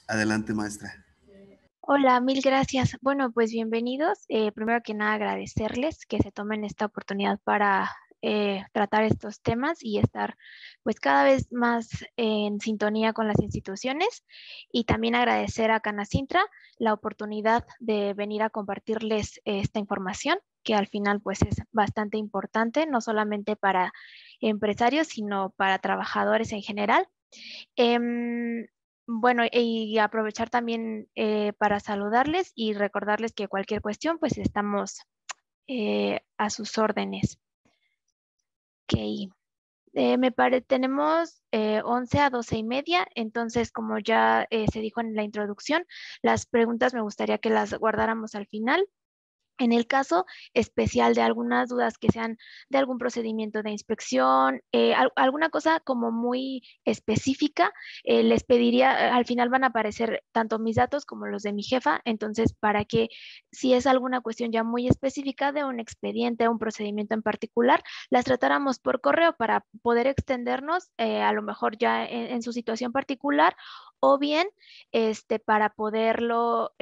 Adelante, maestra. Hola, mil gracias. Bueno, pues bienvenidos. Primero que nada, agradecerles que se tomen esta oportunidad para tratar estos temas y estar pues cada vez más en sintonía con las instituciones y también agradecer a Canacintra la oportunidad de venir a compartirles esta información que al final pues es bastante importante, no solamente para empresarios, sino para trabajadores en general. Em, bueno, y aprovechar también para saludarles y recordarles que cualquier cuestión, pues estamos a sus órdenes. Ok. Tenemos 11 a 12 y media, entonces como ya se dijo en la introducción, las preguntas me gustaría que las guardáramos al final. En el caso especial de algunas dudas que sean de algún procedimiento de inspección, alguna cosa como muy específica, les pediría, al final van a aparecer tanto mis datos como los de mi jefa, entonces para que si es alguna cuestión ya muy específica de un expediente o un procedimiento en particular, las tratáramos por correo para poder extendernos a lo mejor ya en su situación particular o bien para poderlo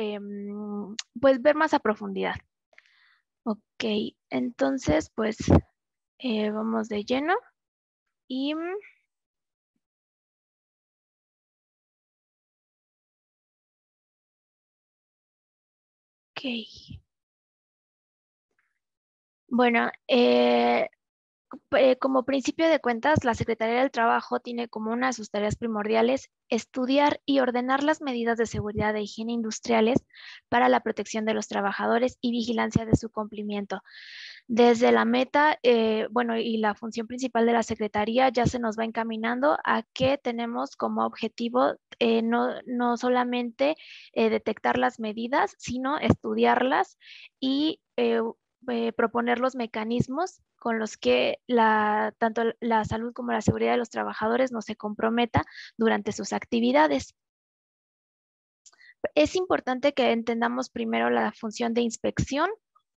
pues ver más a profundidad. Ok, entonces pues vamos de lleno y ok. Bueno, como principio de cuentas, la Secretaría del Trabajo tiene como una de sus tareas primordiales estudiar y ordenar las medidas de seguridad e higiene industriales para la protección de los trabajadores y vigilancia de su cumplimiento. Desde la meta, bueno, y la función principal de la Secretaría ya se nos va encaminando a que tenemos como objetivo no solamente detectar las medidas, sino estudiarlas y proponer los mecanismos con los que tanto la salud como la seguridad de los trabajadores no se comprometa durante sus actividades. Es importante que entendamos primero la función de inspección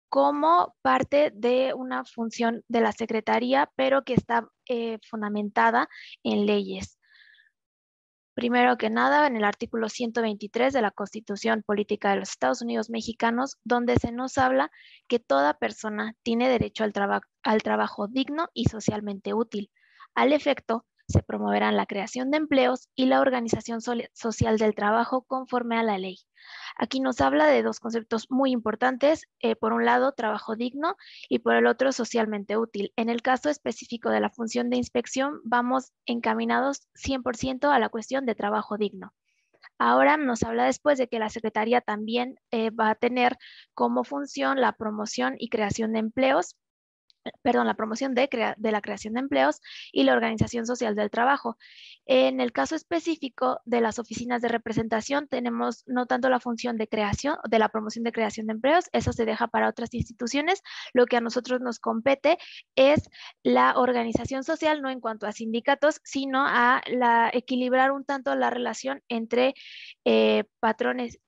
como parte de una función de la Secretaría, pero que está fundamentada en leyes. Primero que nada, en el artículo 123 de la Constitución Política de los Estados Unidos Mexicanos, donde se nos habla que toda persona tiene derecho al trabajo digno y socialmente útil. Al efecto, se promoverán la creación de empleos y la organización social del trabajo conforme a la ley. Aquí nos habla de dos conceptos muy importantes. Por un lado, trabajo digno y por el otro, socialmente útil. En el caso específico de la función de inspección, vamos encaminados 100% a la cuestión de trabajo digno. Ahora nos habla después de que la Secretaría también va a tener como función la promoción y creación de empleos, la promoción de la creación de empleos y la organización social del trabajo. En el caso específico de las oficinas de representación, tenemos no tanto la función de creación, de la promoción de creación de empleos, eso se deja para otras instituciones. Lo que a nosotros nos compete es la organización social, no en cuanto a sindicatos, sino a equilibrar un tanto la relación entre patrones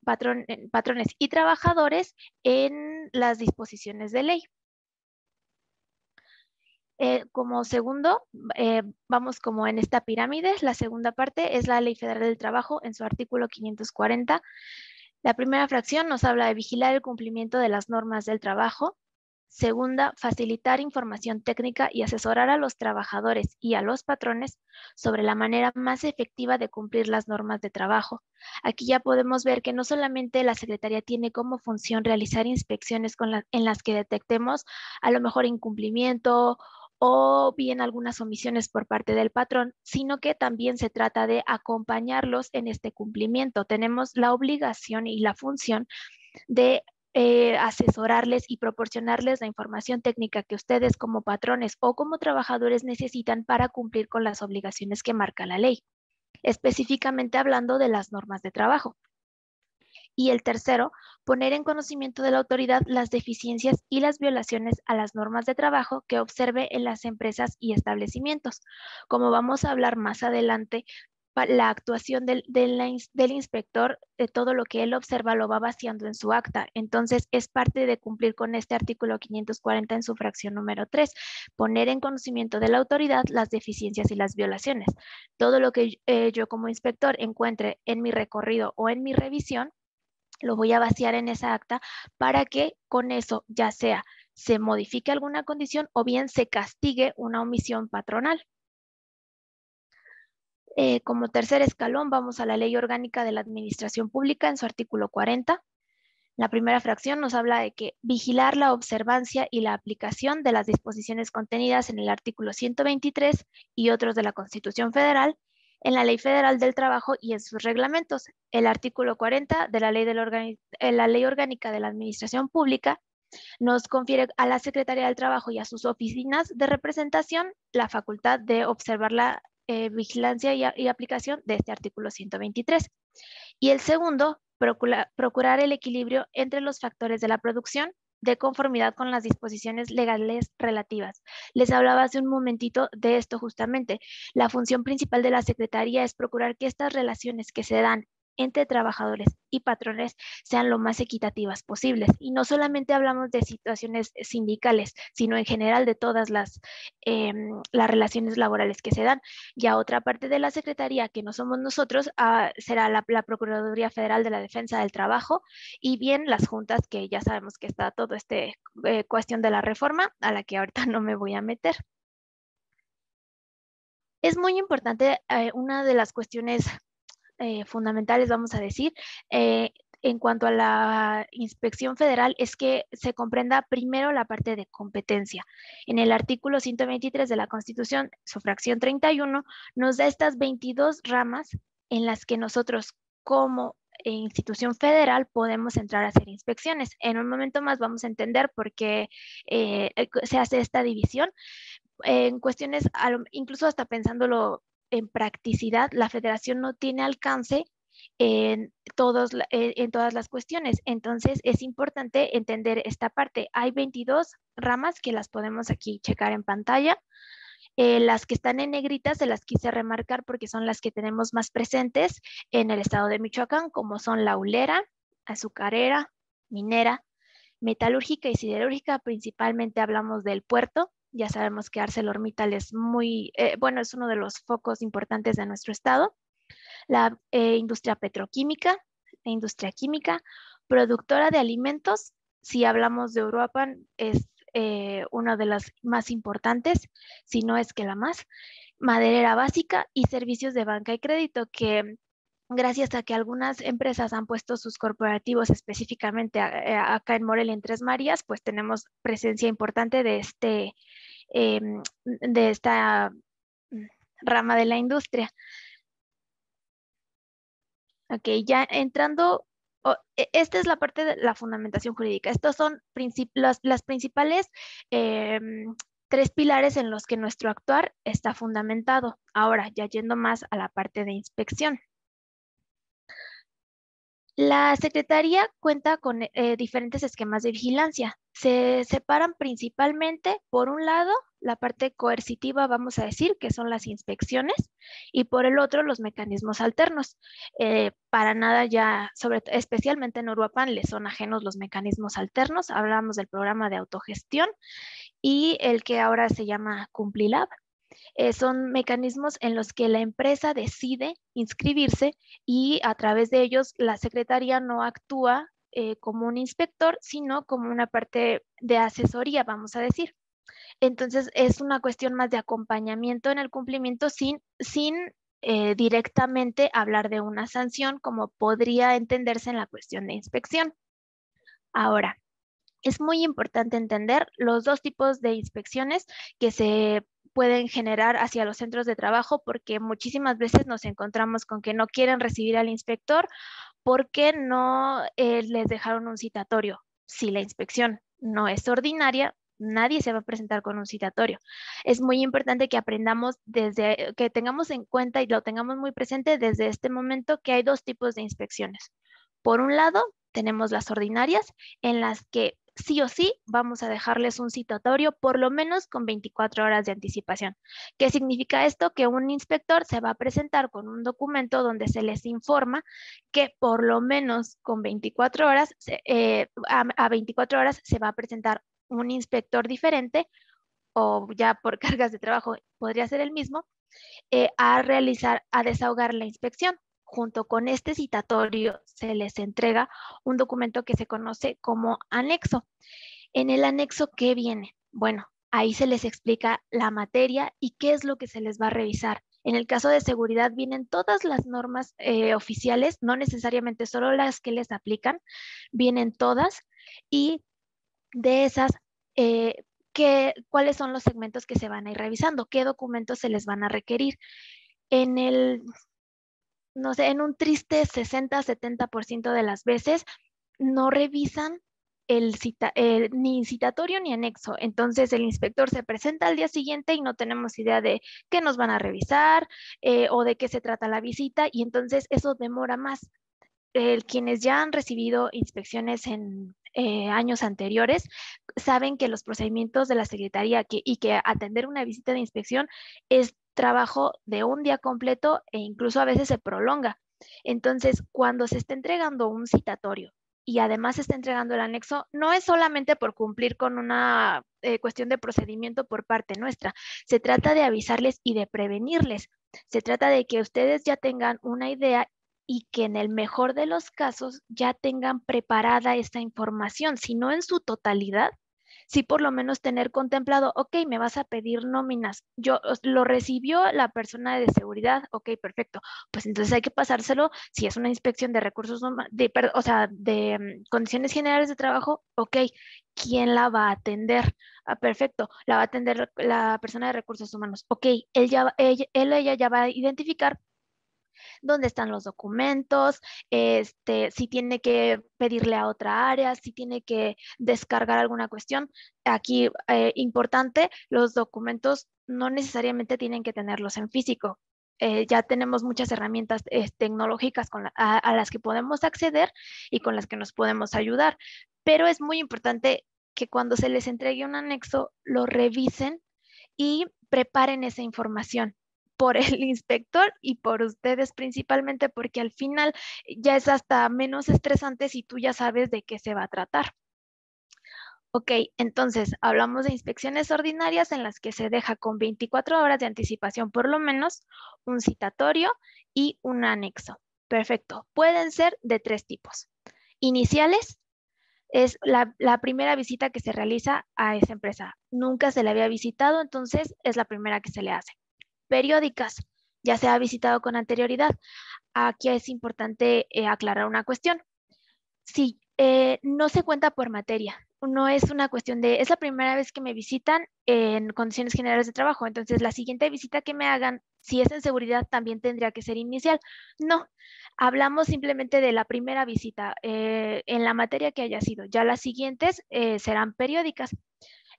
y trabajadores en las disposiciones de ley. Como segundo, vamos como en esta pirámide, la segunda parte es la Ley Federal del Trabajo en su artículo 540. La primera fracción nos habla de vigilar el cumplimiento de las normas del trabajo. Segunda, facilitar información técnica y asesorar a los trabajadores y a los patrones sobre la manera más efectiva de cumplir las normas de trabajo. Aquí ya podemos ver que no solamente la Secretaría tiene como función realizar inspecciones en las que detectemos a lo mejor incumplimiento o bien algunas omisiones por parte del patrón, sino que también se trata de acompañarlos en este cumplimiento. Tenemos la obligación y la función de asesorarles y proporcionarles la información técnica que ustedes como patrones o como trabajadores necesitan para cumplir con las obligaciones que marca la ley, específicamente hablando de las normas de trabajo. Y el tercero, poner en conocimiento de la autoridad las deficiencias y las violaciones a las normas de trabajo que observe en las empresas y establecimientos. Como vamos a hablar más adelante, la actuación del inspector, todo lo que él observa lo va vaciando en su acta. Entonces, es parte de cumplir con este artículo 540 en su fracción número 3, poner en conocimiento de la autoridad las deficiencias y las violaciones. Todo lo que yo como inspector encuentre en mi recorrido o en mi revisión, lo voy a vaciar en esa acta para que con eso ya sea se modifique alguna condición o bien se castigue una omisión patronal. Como tercer escalón, vamos a la Ley Orgánica de la Administración Pública en su artículo 40. La primera fracción nos habla de que vigilar la observancia y la aplicación de las disposiciones contenidas en el artículo 123 y otros de la Constitución Federal, en la Ley Federal del Trabajo y en sus reglamentos. El artículo 40 de la Ley Orgánica de la Administración Pública nos confiere a la Secretaría del Trabajo y a sus oficinas de representación la facultad de observar la vigilancia y aplicación de este artículo 123. Y el segundo, procurar el equilibrio entre los factores de la producción de conformidad con las disposiciones legales relativas. Les hablaba hace un momentito de esto justamente. La función principal de la Secretaría es procurar que estas relaciones que se dan entre trabajadores y patrones sean lo más equitativas posibles. Y no solamente hablamos de situaciones sindicales, sino en general de todas las relaciones laborales que se dan. Ya otra parte de la Secretaría, que no somos nosotros, será la Procuraduría Federal de la Defensa del Trabajo y bien las juntas, que ya sabemos que está todo cuestión de la reforma, a la que ahorita no me voy a meter. Es muy importante, una de las cuestiones fundamentales, vamos a decir, en cuanto a la inspección federal, es que se comprenda primero la parte de competencia. En el artículo 123 de la Constitución, su fracción 31, nos da estas 22 ramas en las que nosotros como institución federal podemos entrar a hacer inspecciones. En un momento más vamos a entender por qué se hace esta división. En cuestiones, incluso hasta pensándolo en practicidad, la federación no tiene alcance en todas las cuestiones. Entonces, es importante entender esta parte. Hay 22 ramas que las podemos aquí checar en pantalla. Las que están en negritas se las quise remarcar porque son las que tenemos más presentes en el estado de Michoacán, como son la hulera, azucarera, minera, metalúrgica y siderúrgica. Principalmente hablamos del puerto. Ya sabemos que ArcelorMittal es es uno de los focos importantes de nuestro estado. La industria petroquímica, la industria química, productora de alimentos. Si hablamos de Uruapan, es una de las más importantes, si no es que la más. Maderera básica y servicios de banca y crédito, que gracias a que algunas empresas han puesto sus corporativos específicamente acá en Morelia, en Tres Marías, pues tenemos presencia importante de esta rama de la industria. Ok, ya entrando, esta es la parte de la fundamentación jurídica. Estos son las principales 3 pilares en los que nuestro actuar está fundamentado. Ahora, ya yendo más a la parte de inspección. La Secretaría cuenta con diferentes esquemas de vigilancia. Se separan principalmente, por un lado, la parte coercitiva, vamos a decir, que son las inspecciones, y por el otro, los mecanismos alternos. Para nada ya, especialmente en Uruapan, les son ajenos los mecanismos alternos. Hablamos del programa de autogestión y el que ahora se llama Cumplilab. Son mecanismos en los que la empresa decide inscribirse y a través de ellos la Secretaría no actúa como un inspector, sino como una parte de asesoría, vamos a decir. Entonces es una cuestión más de acompañamiento en el cumplimiento sin directamente hablar de una sanción como podría entenderse en la cuestión de inspección. Ahora, es muy importante entender los dos tipos de inspecciones que se pueden generar hacia los centros de trabajo, porque muchísimas veces nos encontramos con que no quieren recibir al inspector porque no les dejaron un citatorio. Si la inspección no es ordinaria, nadie se va a presentar con un citatorio. Es muy importante que aprendamos que tengamos en cuenta y lo tengamos muy presente desde este momento que hay dos tipos de inspecciones. Por un lado, tenemos las ordinarias en las que sí o sí vamos a dejarles un citatorio por lo menos con 24 horas de anticipación. ¿Qué significa esto? Que un inspector se va a presentar con un documento donde se les informa que por lo menos con 24 horas, a 24 horas se va a presentar un inspector diferente o ya por cargas de trabajo podría ser el mismo, a desahogar la inspección. Junto con este citatorio se les entrega un documento que se conoce como anexo. En el anexo, ¿qué viene? Bueno, ahí se les explica la materia y qué es lo que se les va a revisar. En el caso de seguridad vienen todas las normas oficiales, no necesariamente solo las que les aplican, vienen todas y de esas, ¿cuáles son los segmentos que se van a ir revisando? ¿Qué documentos se les van a requerir? En el, no sé, en un triste 60-70% de las veces no revisan ni citatorio ni anexo. Entonces el inspector se presenta al día siguiente y no tenemos idea de qué nos van a revisar o de qué se trata la visita y entonces eso demora más. Quienes ya han recibido inspecciones en años anteriores saben que los procedimientos de la Secretaría y que atender una visita de inspección es trabajo de un día completo e incluso a veces se prolonga. Entonces, cuando se está entregando un citatorio y además se está entregando el anexo, no es solamente por cumplir con una cuestión de procedimiento por parte nuestra, se trata de avisarles y de prevenirles. Se trata de que ustedes ya tengan una idea y que en el mejor de los casos ya tengan preparada esta información, si no en su totalidad, sí por lo menos tener contemplado, ok, me vas a pedir nóminas, lo recibió la persona de seguridad, ok, perfecto, pues entonces hay que pasárselo, si es una inspección de recursos, o sea, de condiciones generales de trabajo, ok, ¿quién la va a atender? Ah, perfecto, la va a atender la persona de recursos humanos, ok, él o ella ya va a identificar dónde están los documentos, si tiene que pedirle a otra área, si tiene que descargar alguna cuestión. Aquí, importante, los documentos no necesariamente tienen que tenerlos en físico. Ya tenemos muchas herramientas tecnológicas a las que podemos acceder y con las que nos podemos ayudar, pero es muy importante que cuando se les entregue un anexo, lo revisen y preparen esa información por el inspector y por ustedes principalmente, porque al final ya es hasta menos estresante si tú ya sabes de qué se va a tratar. Ok, entonces hablamos de inspecciones ordinarias en las que se deja con 24 horas de anticipación por lo menos un citatorio y un anexo. Perfecto. Pueden ser de tres tipos. Iniciales, es la primera visita que se realiza a esa empresa. Nunca se le había visitado, entonces es la primera que se le hace. Periódicas, ya se ha visitado con anterioridad. Aquí es importante aclarar una cuestión. Si no se cuenta por materia, no es una cuestión de, es la primera vez que me visitan en condiciones generales de trabajo, entonces la siguiente visita que me hagan, si es en seguridad, también tendría que ser inicial. No, hablamos simplemente de la primera visita en la materia que haya sido. Ya las siguientes serán periódicas.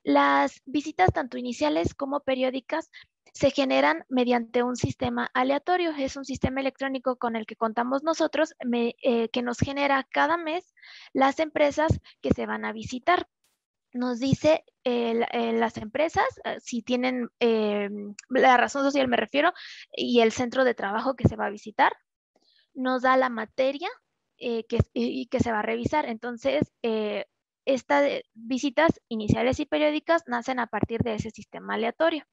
Las visitas tanto iniciales como periódicas se generan mediante un sistema aleatorio. Es un sistema electrónico con el que contamos nosotros que nos genera cada mes las empresas que se van a visitar. Nos dice las empresas, si tienen la razón social me refiero, y el centro de trabajo que se va a visitar, nos da la materia que se va a revisar. Entonces, estas visitas iniciales y periódicas nacen a partir de ese sistema aleatorio.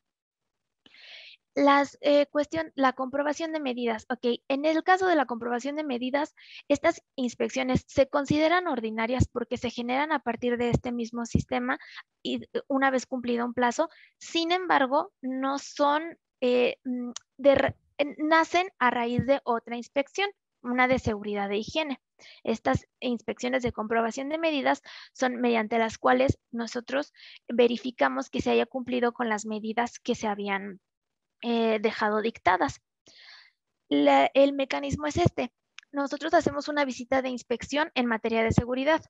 La comprobación de medidas. Ok, en el caso de la comprobación de medidas, estas inspecciones se consideran ordinarias porque se generan a partir de este mismo sistema y una vez cumplido un plazo. Sin embargo, no son, nacen a raíz de otra inspección, una de seguridad e higiene. Estas inspecciones de comprobación de medidas son mediante las cuales nosotros verificamos que se haya cumplido con las medidas que se habían dejado dictadas. El mecanismo es este. Nosotros hacemos una visita de inspección en materia de seguridad,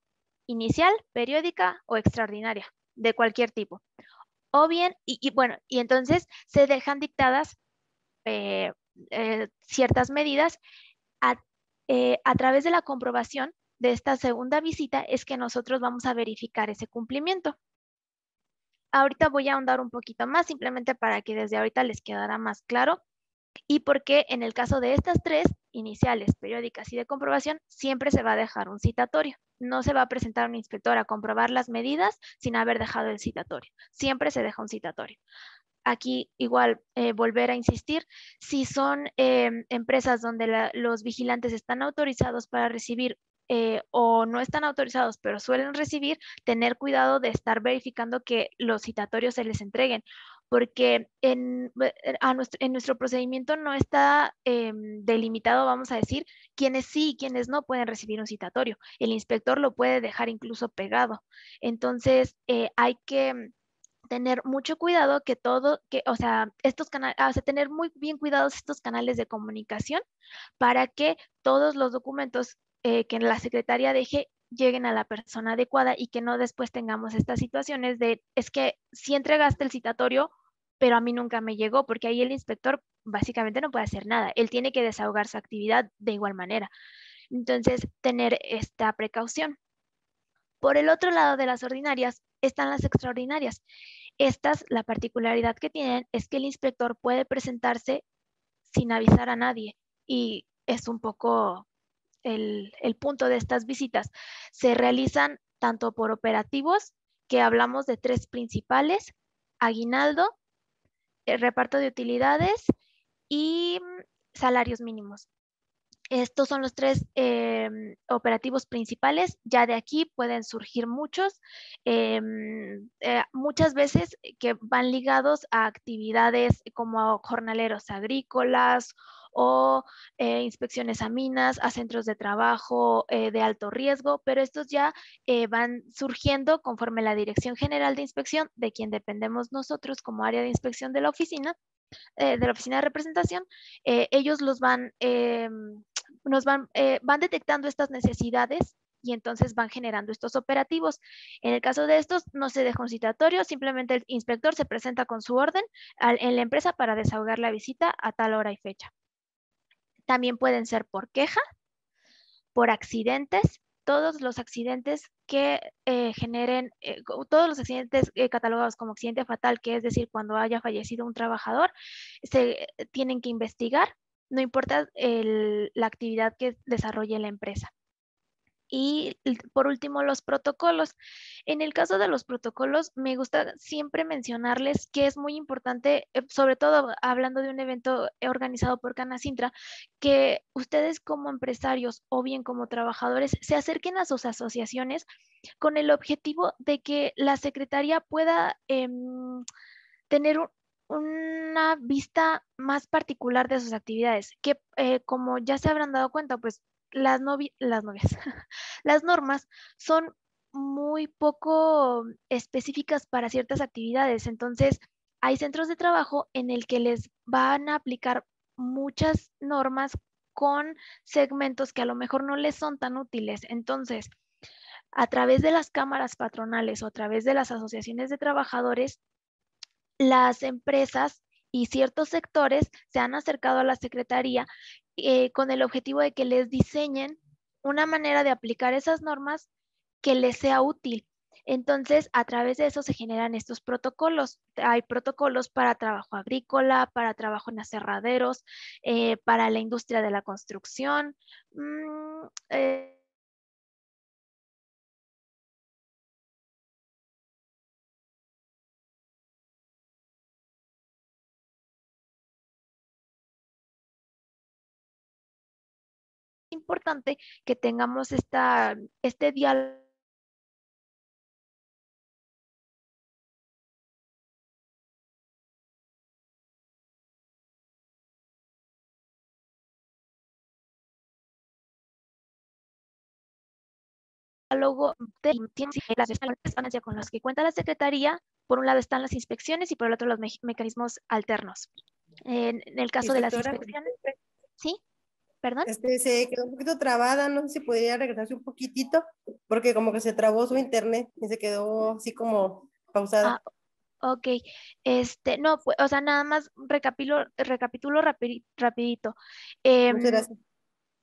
inicial, periódica o extraordinaria, de cualquier tipo. O bien, bueno, y entonces se dejan dictadas ciertas medidas a través de la comprobación. de esta segunda visita es que nosotros vamos a verificar ese cumplimiento. Ahorita voy a ahondar un poquito más, simplemente para que desde ahorita les quedara más claro y porque en el caso de estas tres iniciales, periódicas y de comprobación, siempre se va a dejar un citatorio. No se va a presentar un inspector a comprobar las medidas sin haber dejado el citatorio. Siempre se deja un citatorio. Aquí igual volver a insistir, si son empresas donde los vigilantes están autorizados para recibir o no están autorizados, pero suelen recibir, tener cuidado de estar verificando que los citatorios se les entreguen, porque en nuestro procedimiento no está delimitado, vamos a decir, quienes sí y quienes no pueden recibir un citatorio. El inspector lo puede dejar incluso pegado. Entonces, hay que tener mucho cuidado que todo, o sea, estos canales, o sea, tener muy bien cuidados estos canales de comunicación para que todos los documentos que la secretaria deje lleguen a la persona adecuada y que no después tengamos estas situaciones de, es que sí entregaste el citatorio, pero a mí nunca me llegó, porque ahí el inspector básicamente no puede hacer nada. Él tiene que desahogar su actividad de igual manera. Entonces, tener esta precaución. Por el otro lado de las ordinarias están las extraordinarias. Estas, la particularidad que tienen es que el inspector puede presentarse sin avisar a nadie y es un poco el punto de estas visitas. Se realizan tanto por operativos, que hablamos de tres principales: aguinaldo, reparto de utilidades y salarios mínimos. Estos son los tres operativos principales. Ya de aquí pueden surgir muchos, muchas veces que van ligados a actividades como jornaleros agrícolas o inspecciones a minas, a centros de trabajo de alto riesgo, pero estos ya van surgiendo conforme la Dirección General de Inspección, de quien dependemos nosotros como área de inspección de la oficina de representación. Ellos los van van detectando estas necesidades y entonces van generando estos operativos. En el caso de estos, no se deja un citatorio, simplemente el inspector se presenta con su orden en la empresa para desahogar la visita a tal hora y fecha. También pueden ser por queja, por accidentes, todos los accidentes que generen, todos los accidentes catalogados como accidente fatal, que es decir, cuando haya fallecido un trabajador, se tienen que investigar, no importa la actividad que desarrolle la empresa. Y por último, los protocolos. En el caso de los protocolos, me gusta siempre mencionarles que es muy importante, sobre todo hablando de un evento organizado por Canacintra, que ustedes como empresarios o bien como trabajadores se acerquen a sus asociaciones con el objetivo de que la secretaría pueda tener una vista más particular de sus actividades, que como ya se habrán dado cuenta, pues las novias, las normas son muy poco específicas para ciertas actividades. Entonces, hay centros de trabajo en el que les van a aplicar muchas normas con segmentos que a lo mejor no les son tan útiles. Entonces, a través de las cámaras patronales o a través de las asociaciones de trabajadores, las empresas y ciertos sectores se han acercado a la Secretaría con el objetivo de que les diseñen una manera de aplicar esas normas que les sea útil. Entonces, a través de eso se generan estos protocolos. Hay protocolos para trabajo agrícola, para trabajo en aserraderos, para la industria de la construcción. Importante que tengamos este diálogo de las transparencia con las que cuenta la Secretaría. Por un lado están las inspecciones y por el otro los mecanismos alternos. En el caso de las Inspectora, inspecciones, ¿sí? ¿Perdón? se quedó un poquito trabada, no sé si podría regresarse un poquitito, porque como que se trabó su internet y se quedó así como Ah, pausada. ok. No, pues, o sea, nada más recapitulo rapidito. Muchas Em, gracias.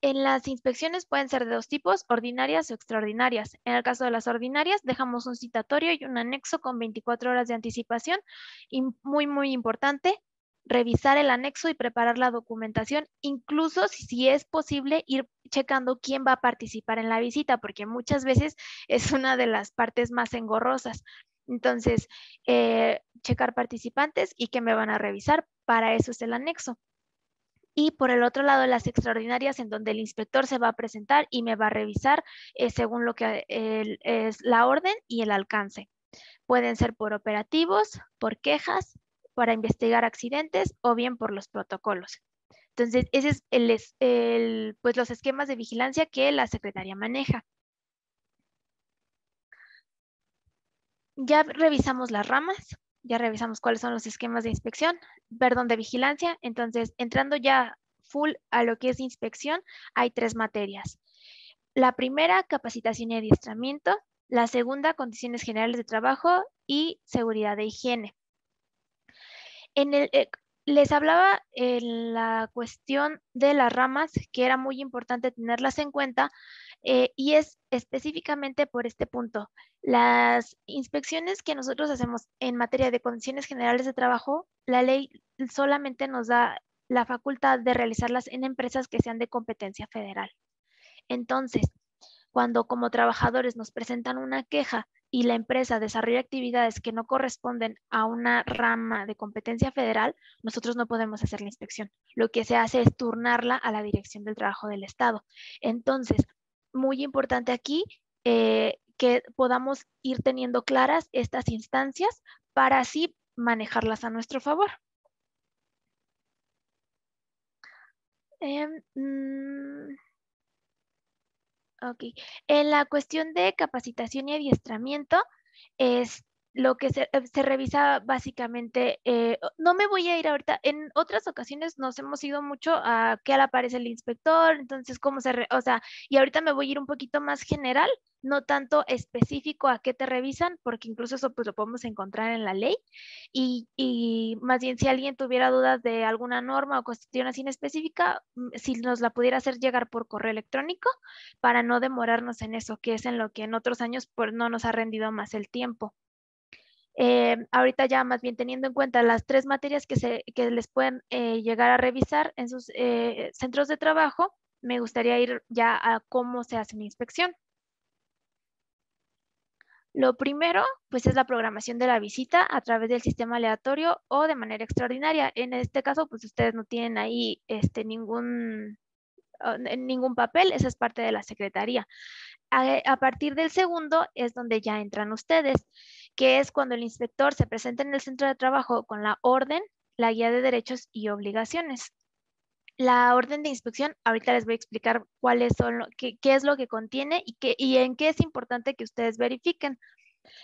En las inspecciones pueden ser de dos tipos, ordinarias o extraordinarias. En el caso de las ordinarias, dejamos un citatorio y un anexo con 24 horas de anticipación. Y muy importante, revisar el anexo y preparar la documentación, incluso si es posible ir checando quién va a participar en la visita, porque muchas veces es una de las partes más engorrosas. Entonces, checar participantes y qué me van a revisar, para eso es el anexo. Y por el otro lado, las extraordinarias, en donde el inspector se va a presentar y me va a revisar según lo que es la orden y el alcance. Pueden ser por operativos, por quejas, para investigar accidentes o bien por los protocolos. Entonces, ese es pues los esquemas de vigilancia que la Secretaría maneja. Ya revisamos las ramas, ya revisamos cuáles son los esquemas de inspección, perdón, de vigilancia. Entonces, entrando ya full a lo que es inspección, hay 3 materias. La primera, capacitación y adiestramiento. La segunda, condiciones generales de trabajo y seguridad de higiene. Les hablaba en la cuestión de las ramas, que era muy importante tenerlas en cuenta, y es específicamente por este punto. Las inspecciones que nosotros hacemos en materia de condiciones generales de trabajo, la ley solamente nos da la facultad de realizarlas en empresas que sean de competencia federal. Entonces, cuando como trabajadores nos presentan una queja y la empresa desarrolla actividades que no corresponden a una rama de competencia federal, nosotros no podemos hacer la inspección. Lo que se hace es turnarla a la Dirección del Trabajo del Estado. Entonces, muy importante aquí que podamos ir teniendo claras estas instancias para así manejarlas a nuestro favor. Ok. En la cuestión de capacitación y adiestramiento, es lo que se revisa básicamente. No me voy a ir ahorita. En otras ocasiones nos hemos ido mucho a qué le aparece el inspector, entonces cómo o sea, y ahorita me voy a ir un poquito más general, no tanto específico a qué te revisan, porque incluso eso pues lo podemos encontrar en la ley. Y más bien si alguien tuviera dudas de alguna norma o cuestión así en específica, si nos la pudiera hacer llegar por correo electrónico para no demorarnos en eso, que es en lo que en otros años pues no nos ha rendido más el tiempo. Ahorita ya más bien teniendo en cuenta las 3 materias que les pueden llegar a revisar en sus centros de trabajo, me gustaría ir ya a cómo se hace una inspección. Lo primero, pues es la programación de la visita a través del sistema aleatorio o de manera extraordinaria. En este caso, pues ustedes no tienen ahí ningún papel, esa es parte de la secretaría. A partir del segundo es donde ya entran ustedes, que es cuando el inspector se presenta en el centro de trabajo con la orden, la guía de derechos y obligaciones. La orden de inspección, ahorita les voy a explicar cuáles son, qué es lo que contiene y en qué es importante que ustedes verifiquen.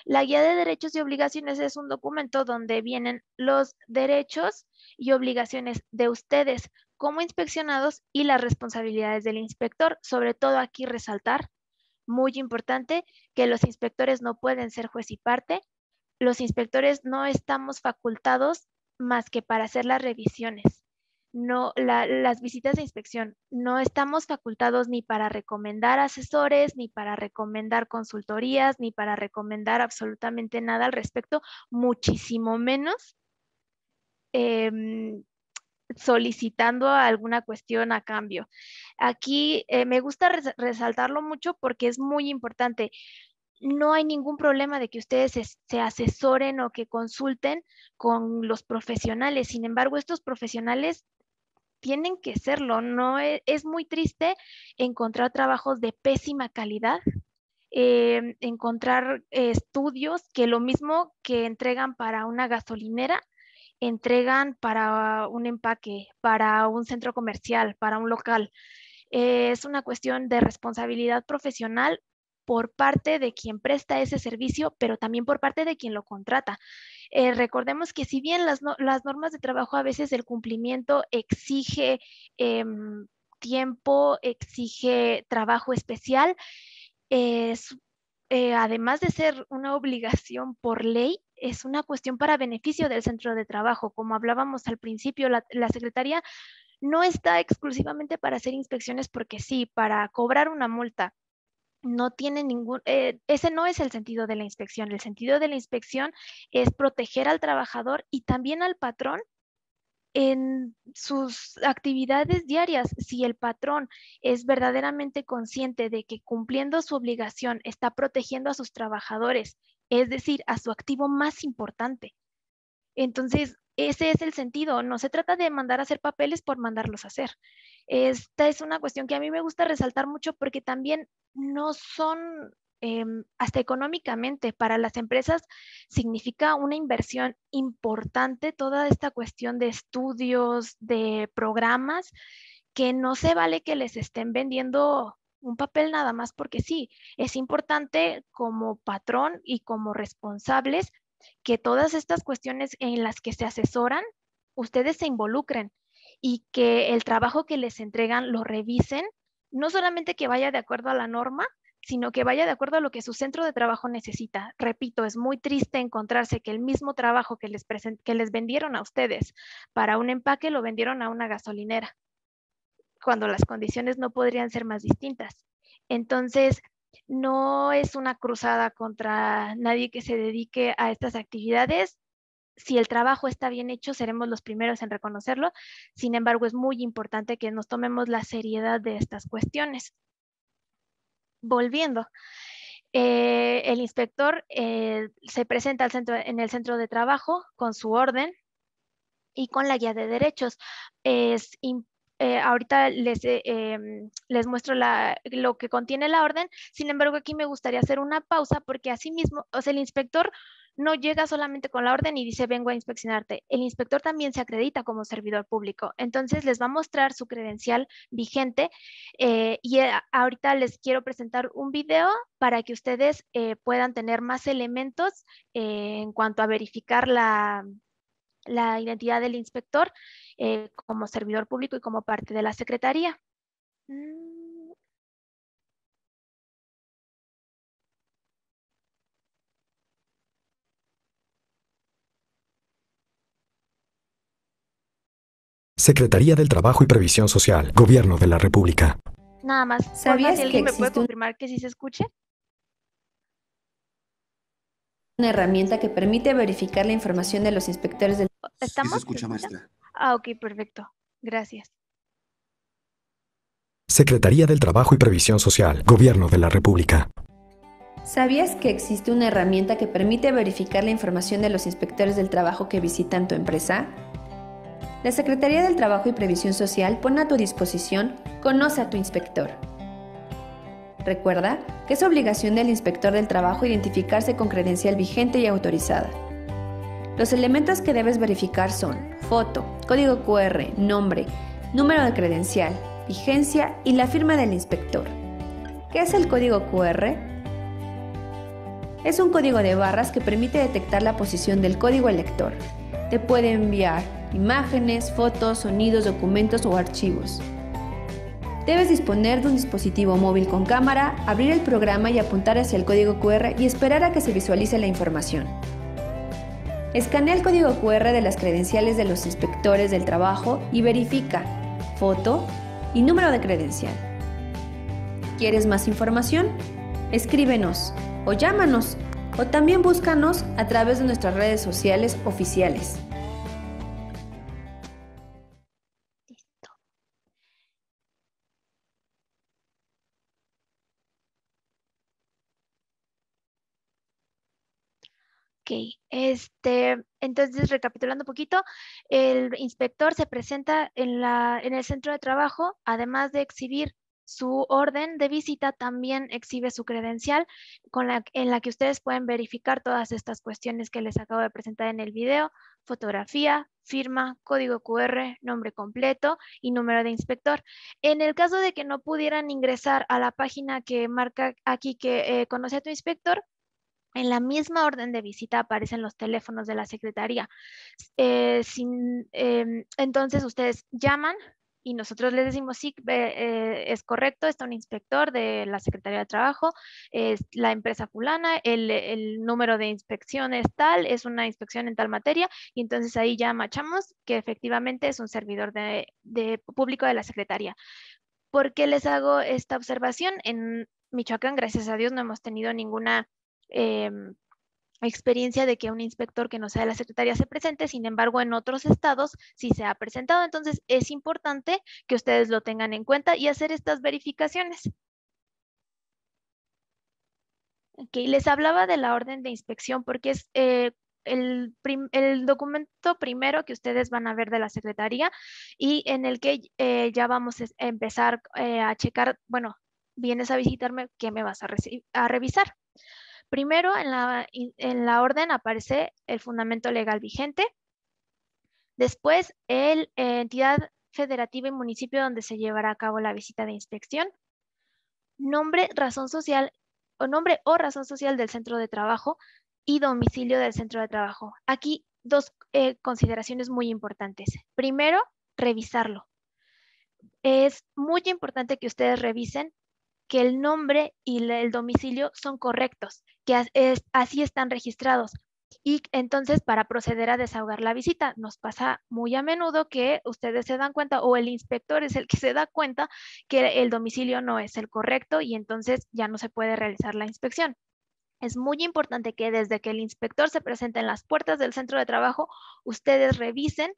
La guía de derechos y obligaciones es un documento donde vienen los derechos y obligaciones de ustedes como inspeccionados y las responsabilidades del inspector. Sobre todo aquí resaltar, muy importante, que los inspectores no pueden ser juez y parte. Los inspectores no estamos facultados más que para hacer las revisiones. No, las visitas de inspección, no estamos facultados ni para recomendar asesores, ni para recomendar consultorías, ni para recomendar absolutamente nada al respecto, muchísimo menos solicitando alguna cuestión a cambio. Aquí me gusta resaltarlo mucho porque es muy importante. No hay ningún problema de que ustedes se asesoren o que consulten con los profesionales. Sin embargo, estos profesionales tienen que serlo. No es muy triste encontrar trabajos de pésima calidad, encontrar estudios que lo mismo que entregan para una gasolinera, entregan para un empaque, para un centro comercial, para un local. Es una cuestión de responsabilidad profesional por parte de quien presta ese servicio, pero también por parte de quien lo contrata. Recordemos que si bien las normas de trabajo a veces el cumplimiento exige tiempo, exige trabajo especial, además de ser una obligación por ley, es una cuestión para beneficio del centro de trabajo. Como hablábamos al principio, la Secretaría No está exclusivamente para hacer inspecciones porque sí, para cobrar una multa. No tiene ningún, ese no es el sentido de la inspección. El sentido de la inspección es proteger al trabajador y también al patrón en sus actividades diarias. Si el patrón es verdaderamente consciente de que cumpliendo su obligación está protegiendo a sus trabajadores, es decir, a su activo más importante. Entonces, ese es el sentido. No se trata de mandar a hacer papeles por mandarlos a hacer. Esta es una cuestión que a mí me gusta resaltar mucho porque también no son, hasta económicamente, para las empresas significa una inversión importante toda esta cuestión de estudios, de programas, que no se vale que les estén vendiendo un papel nada más porque sí. Es importante como patrón y como responsables que todas estas cuestiones en las que se asesoran, ustedes se involucren y que el trabajo que les entregan lo revisen, no solamente que vaya de acuerdo a la norma, sino que vaya de acuerdo a lo que su centro de trabajo necesita. Repito, es muy triste encontrarse que el mismo trabajo que les vendieron a ustedes para un empaque lo vendieron a una gasolinera, cuando las condiciones no podrían ser más distintas. Entonces, no es una cruzada contra nadie que se dedique a estas actividades. Si el trabajo está bien hecho, seremos los primeros en reconocerlo. Sin embargo, es muy importante que nos tomemos la seriedad de estas cuestiones. Volviendo, el inspector se presenta en el centro de trabajo con su orden y con la guía de derechos. Ahorita les muestro lo que contiene la orden. Sin embargo, aquí me gustaría hacer una pausa porque asimismo, o sea, el inspector no llega solamente con la orden y dice vengo a inspeccionarte. El inspector también se acredita como servidor público. Entonces les va a mostrar su credencial vigente ahorita les quiero presentar un video para que ustedes puedan tener más elementos en cuanto a verificar la identidad del inspector como servidor público y como parte de la Secretaría. Secretaría del Trabajo y Previsión Social, Gobierno de la República. Nada más, porfa, si alguien me puede confirmar que sí se escuche. Una herramienta que permite verificar la información de los inspectores del... ¿Estamos? Sí se escucha, maestra. Ah, ok, perfecto. Gracias. Secretaría del Trabajo y Previsión Social, Gobierno de la República. ¿Sabías que existe una herramienta que permite verificar la información de los inspectores del trabajo que visitan tu empresa? La Secretaría del Trabajo y Previsión Social pone a tu disposición Conoce a tu inspector. Recuerda que es obligación del inspector del trabajo identificarse con credencial vigente y autorizada. Los elementos que debes verificar son foto, código QR, nombre, número de credencial, vigencia y la firma del inspector. ¿Qué es el código QR? Es un código de barras que permite detectar la posición del código al lector. Te puede enviar imágenes, fotos, sonidos, documentos o archivos. Debes disponer de un dispositivo móvil con cámara, abrir el programa y apuntar hacia el código QR y esperar a que se visualice la información. Escanea el código QR de las credenciales de los inspectores del trabajo y verifica foto y número de credencial. ¿Quieres más información? Escríbenos o llámanos o también búscanos a través de nuestras redes sociales oficiales. Ok, entonces recapitulando un poquito, el inspector se presenta en el centro de trabajo, además de exhibir su orden de visita, también exhibe su credencial en la que ustedes pueden verificar todas estas cuestiones que les acabo de presentar en el video: fotografía, firma, código QR, nombre completo y número de inspector. En el caso de que no pudieran ingresar a la página que marca aquí que conoce a tu inspector, en la misma orden de visita aparecen los teléfonos de la secretaría. Entonces ustedes llaman y nosotros les decimos sí, es correcto, está un inspector de la Secretaría de Trabajo, es la empresa fulana, el número de inspección es tal, es una inspección en tal materia, y entonces ahí ya machamos que efectivamente es un servidor de público de la Secretaría. ¿Por qué les hago esta observación? En Michoacán, gracias a Dios, no hemos tenido ninguna experiencia de que un inspector que no sea de la Secretaría se presente. Sin embargo, en otros estados sí se ha presentado. Entonces, es importante que ustedes lo tengan en cuenta y hacer estas verificaciones. Okay, les hablaba de la orden de inspección porque es el documento primero que ustedes van a ver de la Secretaría y en el que ya vamos a empezar a checar, bueno, vienes a visitarme, ¿qué me vas a revisar? Primero, en la orden aparece el fundamento legal vigente. Después, entidad federativa y municipio donde se llevará a cabo la visita de inspección. Nombre, razón social nombre o razón social del centro de trabajo y domicilio del centro de trabajo. Aquí dos consideraciones muy importantes. Primero, revisarlo. Es muy importante que ustedes revisen que el nombre y el domicilio son correctos, que así están registrados. Y entonces, para proceder a desahogar la visita, nos pasa muy a menudo que ustedes se dan cuenta o el inspector es el que se da cuenta que el domicilio no es el correcto y entonces ya no se puede realizar la inspección. Es muy importante que desde que el inspector se presente en las puertas del centro de trabajo, ustedes revisen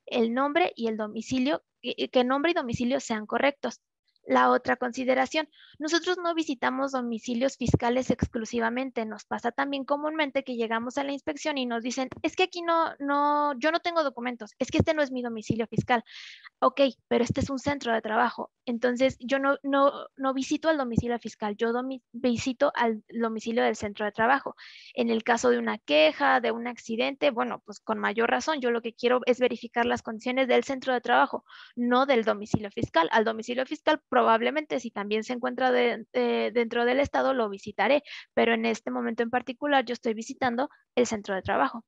el nombre y el domicilio, que nombre y domicilio sean correctos. La otra consideración, nosotros no visitamos domicilios fiscales exclusivamente, nos pasa también comúnmente que llegamos a la inspección y nos dicen, es que aquí yo no tengo documentos, es que este no es mi domicilio fiscal. Ok, pero este es un centro de trabajo, entonces yo no visito al domicilio fiscal, yo visito al domicilio del centro de trabajo. En el caso de una queja, de un accidente, bueno, pues con mayor razón, yo lo que quiero es verificar las condiciones del centro de trabajo, no del domicilio fiscal. Al domicilio fiscal probablemente si también se encuentra dentro del estado lo visitaré, pero en este momento en particular yo estoy visitando el centro de trabajo.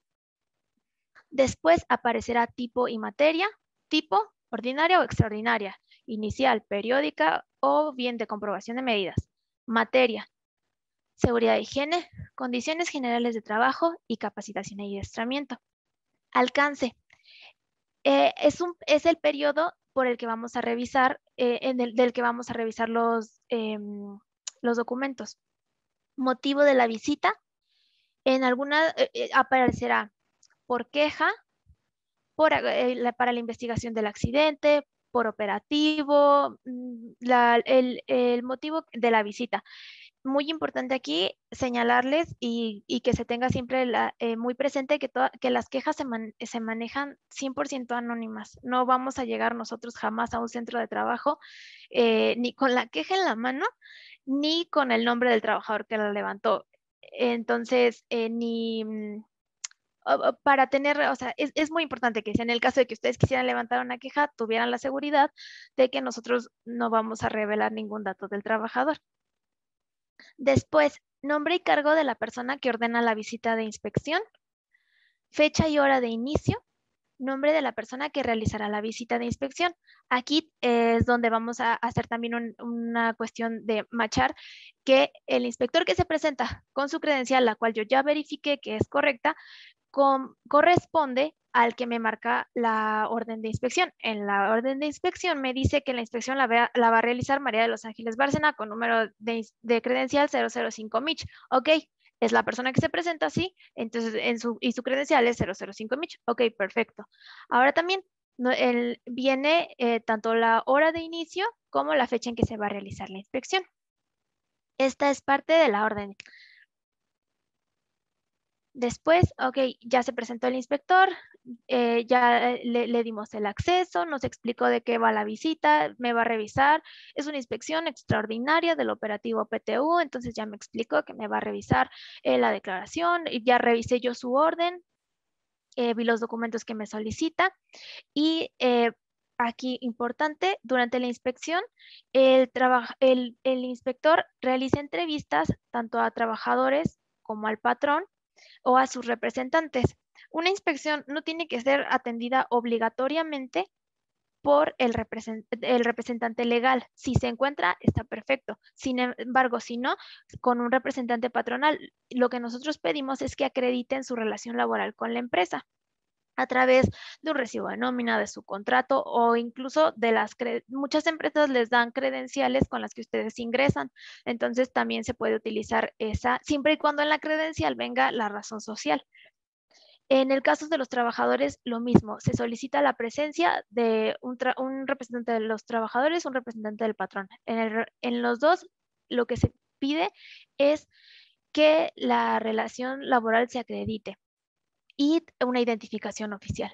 Después aparecerá tipo y materia, tipo, ordinaria o extraordinaria, inicial, periódica o bien de comprobación de medidas. Materia, seguridad e higiene, condiciones generales de trabajo y capacitación y adiestramiento. Alcance, es el periodo por el que vamos a revisar, del que vamos a revisar los documentos. Motivo de la visita, en alguna aparecerá por queja, para la investigación del accidente, por operativo, el motivo de la visita. Muy importante aquí señalarles y que se tenga siempre muy presente que las quejas se manejan 100% anónimas. No vamos a llegar nosotros jamás a un centro de trabajo ni con la queja en la mano, ni con el nombre del trabajador que la levantó. Entonces, para tener, o sea, es muy importante que si en el caso de que ustedes quisieran levantar una queja, tuvieran la seguridad de que nosotros no vamos a revelar ningún dato del trabajador. Después, nombre y cargo de la persona que ordena la visita de inspección, fecha y hora de inicio, nombre de la persona que realizará la visita de inspección. Aquí es donde vamos a hacer también una cuestión de machar que el inspector que se presenta con su credencial, la cual yo ya verifiqué que es correcta, corresponde al que me marca la orden de inspección. En la orden de inspección me dice que la inspección la va a realizar María de los Ángeles Bárcena con número de credencial 005 MICH. Ok, es la persona que se presenta así, entonces y su credencial es 005 MICH. Ok, perfecto. Ahora también viene tanto la hora de inicio como la fecha en que se va a realizar la inspección. Esta es parte de la orden. Después, ok, ya se presentó el inspector, ya le dimos el acceso, nos explicó de qué va la visita, me va a revisar. Es una inspección extraordinaria del operativo PTU, entonces ya me explicó que me va a revisar la declaración, y ya revisé yo su orden, vi los documentos que me solicita y aquí importante, durante la inspección, el inspector realiza entrevistas tanto a trabajadores como al patrón o a sus representantes. Una inspección no tiene que ser atendida obligatoriamente por el representante legal. Si se encuentra, está perfecto. Sin embargo, si no, con un representante patronal, lo que nosotros pedimos es que acrediten su relación laboral con la empresa a través de un recibo de nómina, de su contrato o incluso de muchas empresas les dan credenciales con las que ustedes ingresan. Entonces también se puede utilizar esa, siempre y cuando en la credencial venga la razón social. En el caso de los trabajadores, lo mismo, se solicita la presencia de un representante de los trabajadores, un representante del patrón. En los dos, lo que se pide es que la relación laboral se acredite y una identificación oficial.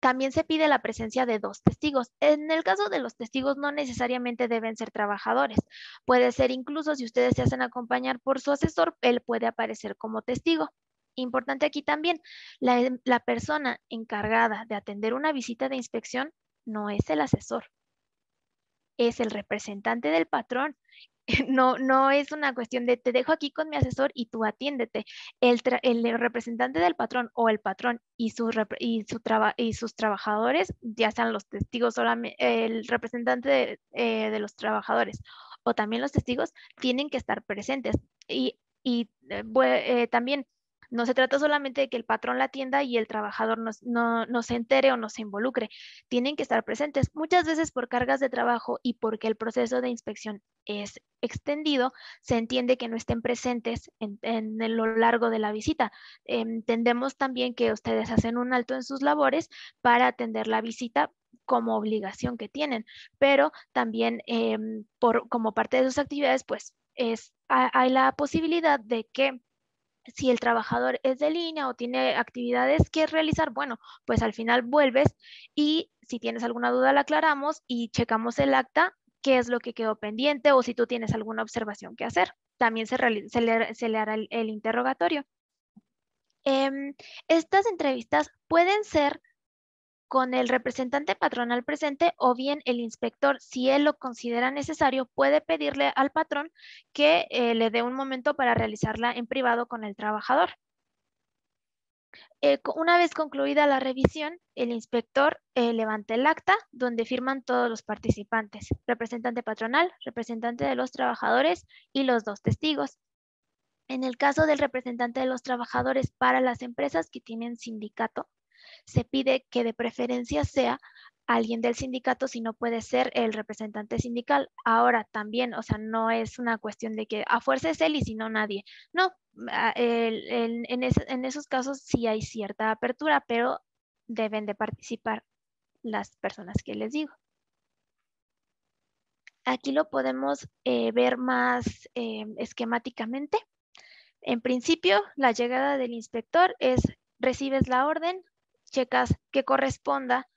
También se pide la presencia de 2 testigos. En el caso de los testigos, no necesariamente deben ser trabajadores. Puede ser incluso si ustedes se hacen acompañar por su asesor, él puede aparecer como testigo. Importante aquí también, la persona encargada de atender una visita de inspección no es el asesor, es el representante del patrón. No es una cuestión de te dejo aquí con mi asesor y tú atiéndete. El representante del patrón o el patrón y sus trabajadores, ya sean los testigos, el representante de los trabajadores o también los testigos, tienen que estar presentes. También no se trata solamente de que el patrón la atienda y el trabajador no se entere o no se involucre. Tienen que estar presentes. Muchas veces por cargas de trabajo y porque el proceso de inspección es extendido, se entiende que no estén presentes en lo largo de la visita. Entendemos también que ustedes hacen un alto en sus labores para atender la visita como obligación que tienen, pero también como parte de sus actividades, pues hay la posibilidad de que si el trabajador es de línea o tiene actividades que realizar, bueno, pues al final vuelves y si tienes alguna duda la aclaramos y checamos el acta, qué es lo que quedó pendiente o si tú tienes alguna observación que hacer. También se le hará el interrogatorio. Estas entrevistas pueden ser con el representante patronal presente o bien el inspector, si él lo considera necesario, puede pedirle al patrón que le dé un momento para realizarla en privado con el trabajador. Una vez concluida la revisión, el inspector levanta el acta donde firman todos los participantes, representante patronal, representante de los trabajadores y los 2 testigos. En el caso del representante de los trabajadores para las empresas que tienen sindicato, se pide que de preferencia sea alguien del sindicato, si no puede ser el representante sindical. Ahora también, o sea, no es una cuestión de que a fuerza es él y si no nadie. No, en esos casos sí hay cierta apertura, pero deben de participar las personas que les digo. Aquí lo podemos ver más esquemáticamente. En principio, la llegada del inspector es, recibes la orden, checas que corresponda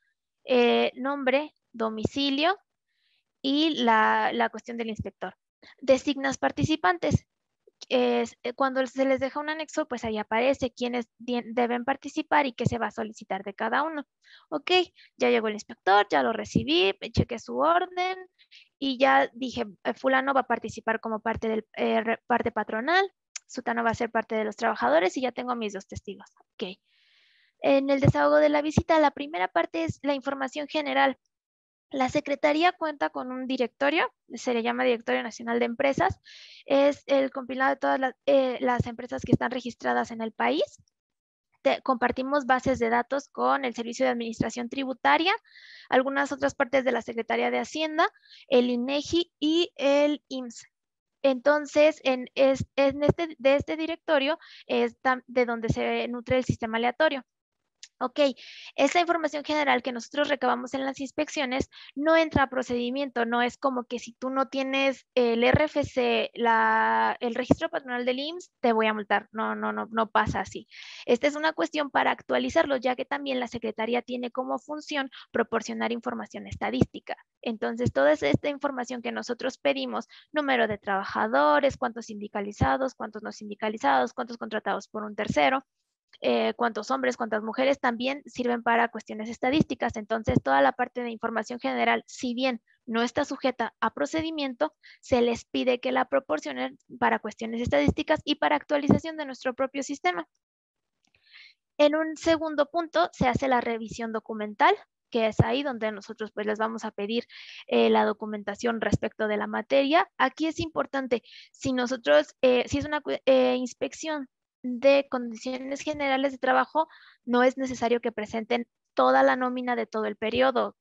nombre, domicilio y la cuestión del inspector. Designas participantes. Cuando se les deja un anexo, pues ahí aparece quiénes deben participar y qué se va a solicitar de cada uno. Ok, ya llegó el inspector, ya lo recibí, chequé su orden y ya dije, fulano va a participar como parte del parte patronal, sutano va a ser parte de los trabajadores y ya tengo mis 2 testigos. Ok. En el desahogo de la visita, la primera parte es la información general. La Secretaría cuenta con un directorio, se le llama Directorio Nacional de Empresas, es el compilado de todas las empresas que están registradas en el país. Compartimos bases de datos con el Servicio de Administración Tributaria, algunas otras partes de la Secretaría de Hacienda, el INEGI y el IMSS. Entonces, de este directorio es de donde se nutre el sistema aleatorio. Ok, esa información general que nosotros recabamos en las inspecciones no entra a procedimiento, no es como que si tú no tienes el RFC, el registro patronal del IMSS, te voy a multar. No pasa así. Esta es una cuestión para actualizarlo, ya que también la Secretaría tiene como función proporcionar información estadística. Entonces, toda esta información que nosotros pedimos, número de trabajadores, cuántos sindicalizados, cuántos no sindicalizados, cuántos contratados por un tercero, cuántos hombres, cuántas mujeres, también sirven para cuestiones estadísticas. Entonces, toda la parte de información general, si bien no está sujeta a procedimiento, se les pide que la proporcionen para cuestiones estadísticas y para actualización de nuestro propio sistema. En un segundo punto, se hace la revisión documental. que es ahí donde nosotros pues les vamos a pedir la documentación respecto de la materia. Aquí es importante, si nosotros, si es una inspección de condiciones generales de trabajo, no es necesario que presenten toda la nómina de todo el periodo.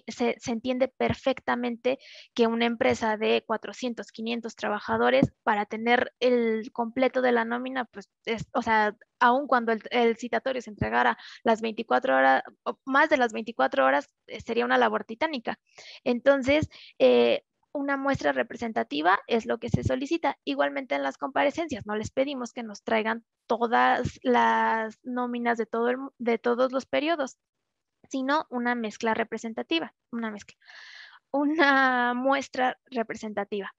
Se entiende perfectamente que una empresa de 400, 500 trabajadores, para tener el completo de la nómina, pues, o sea, aun cuando el citatorio se entregara las 24 horas, o más de las 24 horas, sería una labor titánica. Entonces, una muestra representativa es lo que se solicita. Igualmente en las comparecencias, no les pedimos que nos traigan todas las nóminas de todos los periodos, sino una mezcla representativa, una muestra representativa.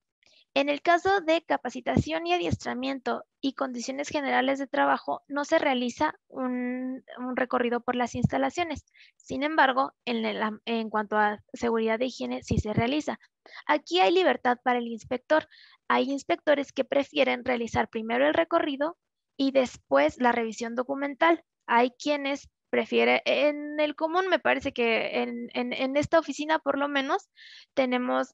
En el caso de capacitación y adiestramiento y condiciones generales de trabajo, no se realiza un recorrido por las instalaciones. Sin embargo, en cuanto a seguridad e higiene, sí se realiza. Aquí hay libertad para el inspector. Hay inspectores que prefieren realizar primero el recorrido y después la revisión documental. Hay quienes prefieren, en el común me parece que en esta oficina por lo menos tenemos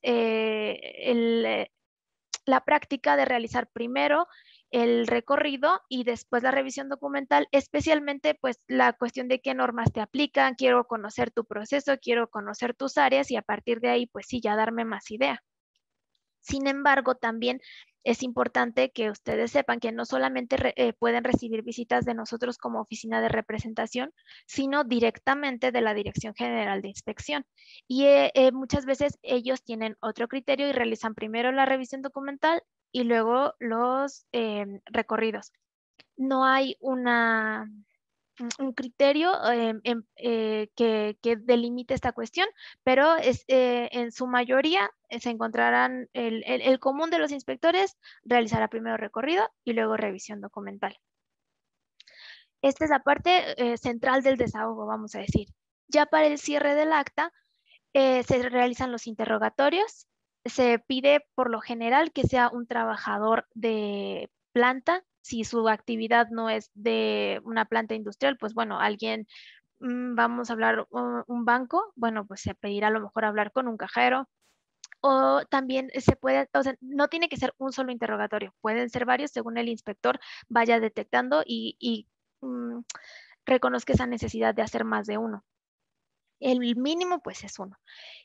la práctica de realizar primero el recorrido y después la revisión documental, especialmente pues la cuestión de qué normas te aplican, quiero conocer tu proceso, quiero conocer tus áreas y a partir de ahí pues sí, ya darme más idea. Sin embargo, también es importante que ustedes sepan que no solamente pueden recibir visitas de nosotros como oficina de representación, sino directamente de la Dirección General de Inspección. Y muchas veces ellos tienen otro criterio y realizan primero la revisión documental y luego los recorridos. No hay un criterio que delimite esta cuestión, pero en su mayoría se encontrarán el común de los inspectores realizará primero recorrido y luego revisión documental. Esta es la parte central del desahogo, vamos a decir. Ya para el cierre del acta se realizan los interrogatorios. Se pide por lo general que sea un trabajador de planta. Si su actividad no es de una planta industrial, pues bueno, alguien, vamos a hablar un banco, bueno, pues se pedirá a lo mejor hablar con un cajero. O también se puede, o sea, no tiene que ser un solo interrogatorio, pueden ser varios según el inspector vaya detectando y reconozca esa necesidad de hacer más de uno. El mínimo pues es uno.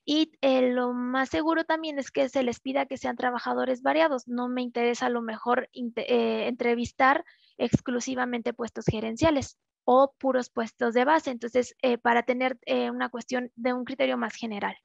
Y lo más seguro también es que se les pida que sean trabajadores variados. No me interesa a lo mejor entrevistar exclusivamente puestos gerenciales o puros puestos de base. Entonces, para tener una cuestión de un criterio más general.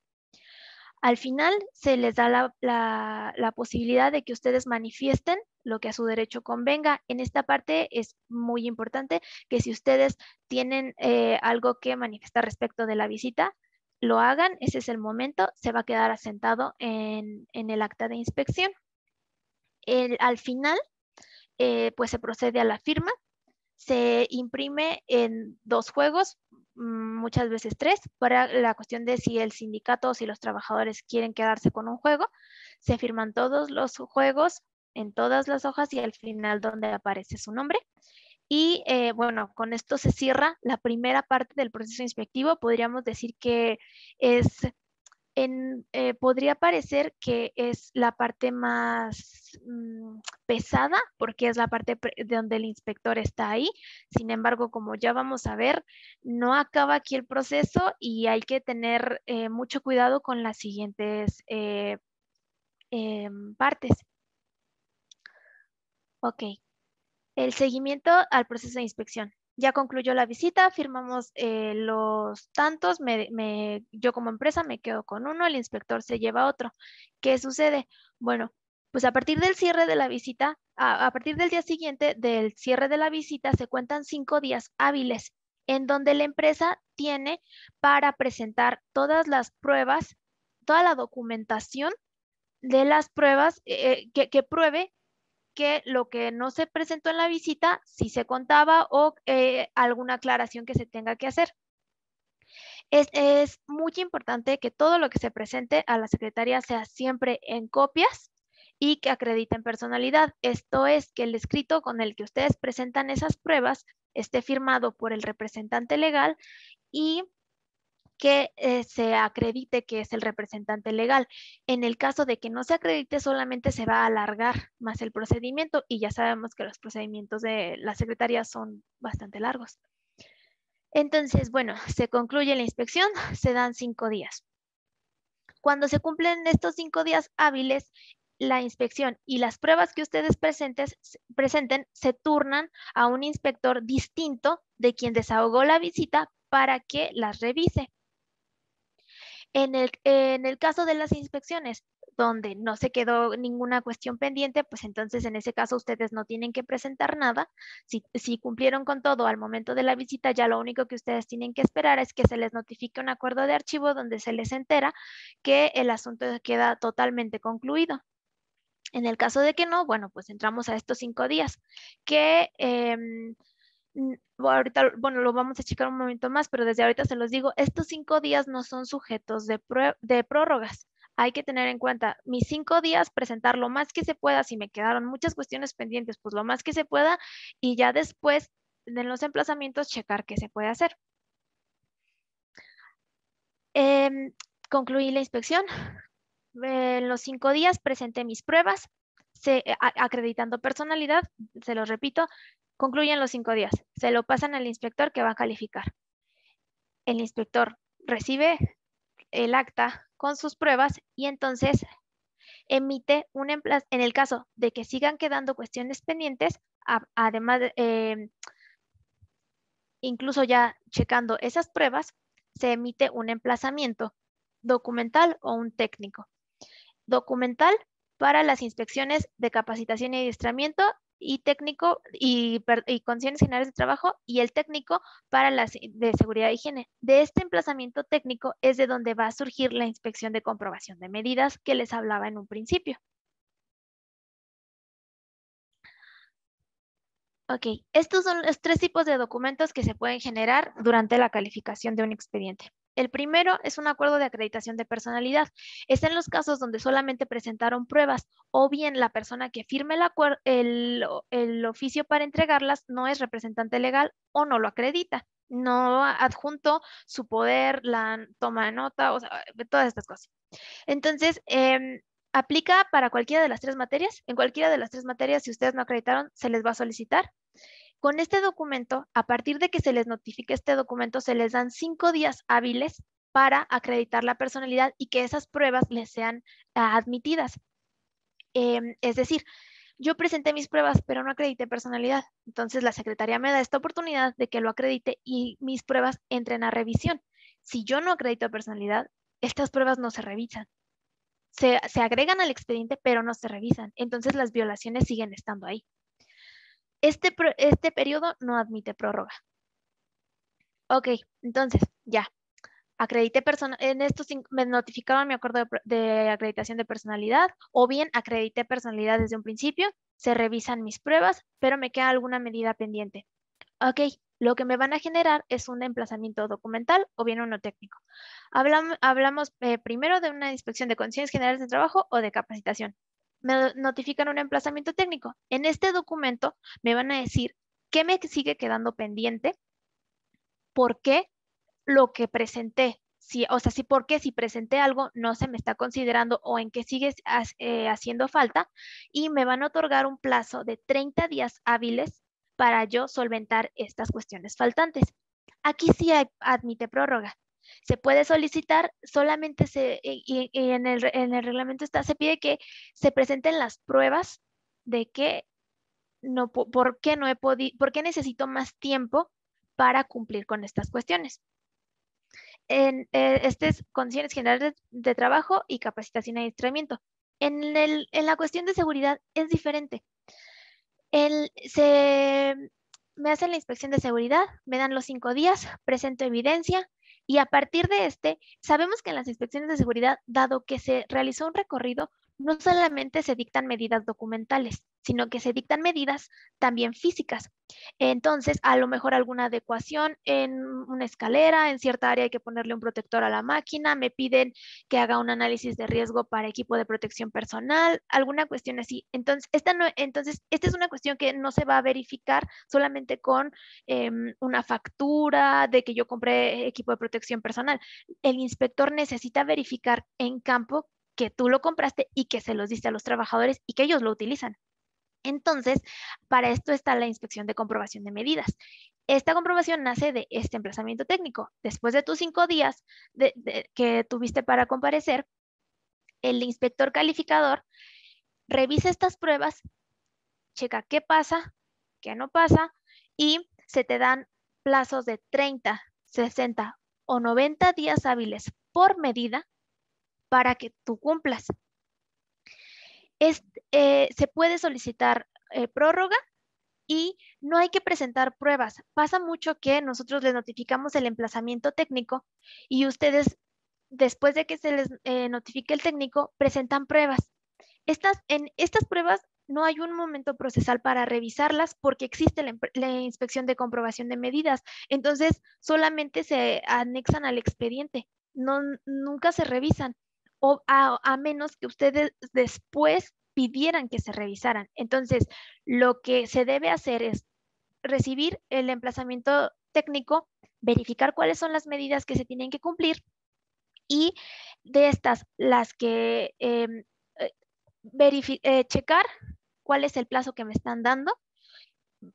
Al final se les da la posibilidad de que ustedes manifiesten lo que a su derecho convenga. En esta parte es muy importante que si ustedes tienen algo que manifestar respecto de la visita, lo hagan. Ese es el momento. Se va a quedar asentado en el acta de inspección. Al final, pues se procede a la firma. Se imprime en 2 juegos, muchas veces 3, para la cuestión de si el sindicato o si los trabajadores quieren quedarse con un juego. Se firman todos los juegos en todas las hojas y al final donde aparece su nombre. Y bueno, con esto se cierra la primera parte del proceso inspectivo. Podríamos decir que es podría parecer que es la parte más pesada porque es la parte de donde el inspector está ahí. Sin embargo, como ya vamos a ver, no acaba aquí el proceso y hay que tener mucho cuidado con las siguientes partes. Ok, el seguimiento al proceso de inspección. Ya concluyó la visita, firmamos los tantos, yo como empresa me quedo con uno, el inspector se lleva otro. ¿Qué sucede? Bueno, pues a partir del cierre de la visita, a partir del día siguiente del cierre de la visita, se cuentan 5 días hábiles en donde la empresa tiene para presentar todas las pruebas, toda la documentación de las pruebas que pruebe que lo que no se presentó en la visita sí se contaba o alguna aclaración que se tenga que hacer. Es muy importante que todo lo que se presente a la secretaría sea siempre en copias y que acrediten personalidad. Esto es que el escrito con el que ustedes presentan esas pruebas esté firmado por el representante legal y que se acredite que es el representante legal. En el caso de que no se acredite, solamente se va a alargar más el procedimiento y ya sabemos que los procedimientos de la Secretaría son bastante largos. Entonces, bueno, se concluye la inspección, se dan 5 días. Cuando se cumplen estos 5 días hábiles, la inspección y las pruebas que ustedes presenten se turnan a un inspector distinto de quien desahogó la visita para que las revise. En el caso de las inspecciones, donde no se quedó ninguna cuestión pendiente, pues entonces en ese caso ustedes no tienen que presentar nada. Si cumplieron con todo al momento de la visita, ya lo único que ustedes tienen que esperar es que se les notifique un acuerdo de archivo donde se les entera que el asunto queda totalmente concluido. En el caso de que no, bueno, pues entramos a estos 5 días, que ahorita, bueno, lo vamos a checar un momento más, pero desde ahorita se los digo, estos 5 días no son sujetos de prórrogas. Hay que tener en cuenta, mis 5 días, presentar lo más que se pueda, si me quedaron muchas cuestiones pendientes, pues lo más que se pueda, y ya después, en los emplazamientos, checar qué se puede hacer. Concluí la inspección. En los 5 días presenté mis pruebas, acreditando personalidad, se los repito, concluyen los 5 días, se lo pasan al inspector que va a calificar. El inspector recibe el acta con sus pruebas y entonces emite en el caso de que sigan quedando cuestiones pendientes, además de, incluso ya checando esas pruebas, se emite un emplazamiento documental o un técnico. Documental para las inspecciones de capacitación y adiestramiento y técnico y condiciones generales de trabajo, y el técnico para las de seguridad e higiene. De este emplazamiento técnico es de donde va a surgir la inspección de comprobación de medidas que les hablaba en un principio. Ok, estos son los 3 tipos de documentos que se pueden generar durante la calificación de un expediente. El primero es un acuerdo de acreditación de personalidad. Está en los casos donde solamente presentaron pruebas o bien la persona que firme el oficio para entregarlas no es representante legal o no lo acredita. No adjunto su poder, la toma de nota, o sea, todas estas cosas. Entonces, aplica para cualquiera de las 3 materias. En cualquiera de las 3 materias, si ustedes no acreditaron, se les va a solicitar. Con este documento, a partir de que se les notifique este documento, se les dan 5 días hábiles para acreditar la personalidad y que esas pruebas les sean admitidas. Es decir, yo presenté mis pruebas, pero no acredité personalidad. Entonces, la Secretaría me da esta oportunidad de que lo acredite y mis pruebas entren a revisión. Si yo no acredito personalidad, estas pruebas no se revisan. Se agregan al expediente, pero no se revisan. Entonces, las violaciones siguen estando ahí. Este periodo no admite prórroga. Ok, entonces, ya. Acredité en estos me notificaron mi acuerdo de acreditación de personalidad, o bien acredité personalidad desde un principio, se revisan mis pruebas, pero me queda alguna medida pendiente. Ok, lo que me van a generar es un emplazamiento documental o bien uno técnico. Hablamos primero de una inspección de condiciones generales de trabajo o de capacitación. Me notifican un emplazamiento técnico. En este documento me van a decir qué me sigue quedando pendiente, por qué lo que presenté, por qué si presenté algo no se me está considerando o en qué sigue haciendo falta, y me van a otorgar un plazo de 30 días hábiles para yo solventar estas cuestiones faltantes. Aquí sí admite prórroga. Se puede solicitar, solamente y en el reglamento se pide que se presenten las pruebas de que por qué necesito más tiempo para cumplir con estas cuestiones. Estas condiciones generales de trabajo y capacitación y adiestramiento. En la cuestión de seguridad es diferente. Me hacen la inspección de seguridad, me dan los 5 días, presento evidencia y a partir de sabemos que en las inspecciones de seguridad, dado que se realizó un recorrido, no solamente se dictan medidas documentales, sino que se dictan medidas también físicas. Entonces, a lo mejor alguna adecuación en una escalera, en cierta área hay que ponerle un protector a la máquina, me piden que haga un análisis de riesgo para equipo de protección personal, alguna cuestión así. Entonces, esta es una cuestión que no se va a verificar solamente con una factura de que yo compré equipo de protección personal. El inspector necesita verificar en campo que tú lo compraste y que se los diste a los trabajadores y que ellos lo utilizan. Entonces, para esto está la inspección de comprobación de medidas. Esta comprobación nace de este emplazamiento técnico. Después de tus 5 días que tuviste para comparecer, el inspector calificador revisa estas pruebas, checa qué pasa, qué no pasa y se te dan plazos de 30, 60 o 90 días hábiles por medida para que tú cumplas. Se puede solicitar prórroga y no hay que presentar pruebas. Pasa mucho que nosotros les notificamos el emplazamiento técnico y ustedes, después de que se les notifique el técnico, presentan pruebas. En estas pruebas no hay un momento procesal para revisarlas porque existe la inspección de comprobación de medidas. Entonces, solamente se anexan al expediente, nunca se revisan, o a menos que ustedes después pidieran que se revisaran. Entonces, lo que se debe hacer es recibir el emplazamiento técnico, verificar cuáles son las medidas que se tienen que cumplir y de estas, las que checar cuál es el plazo que me están dando,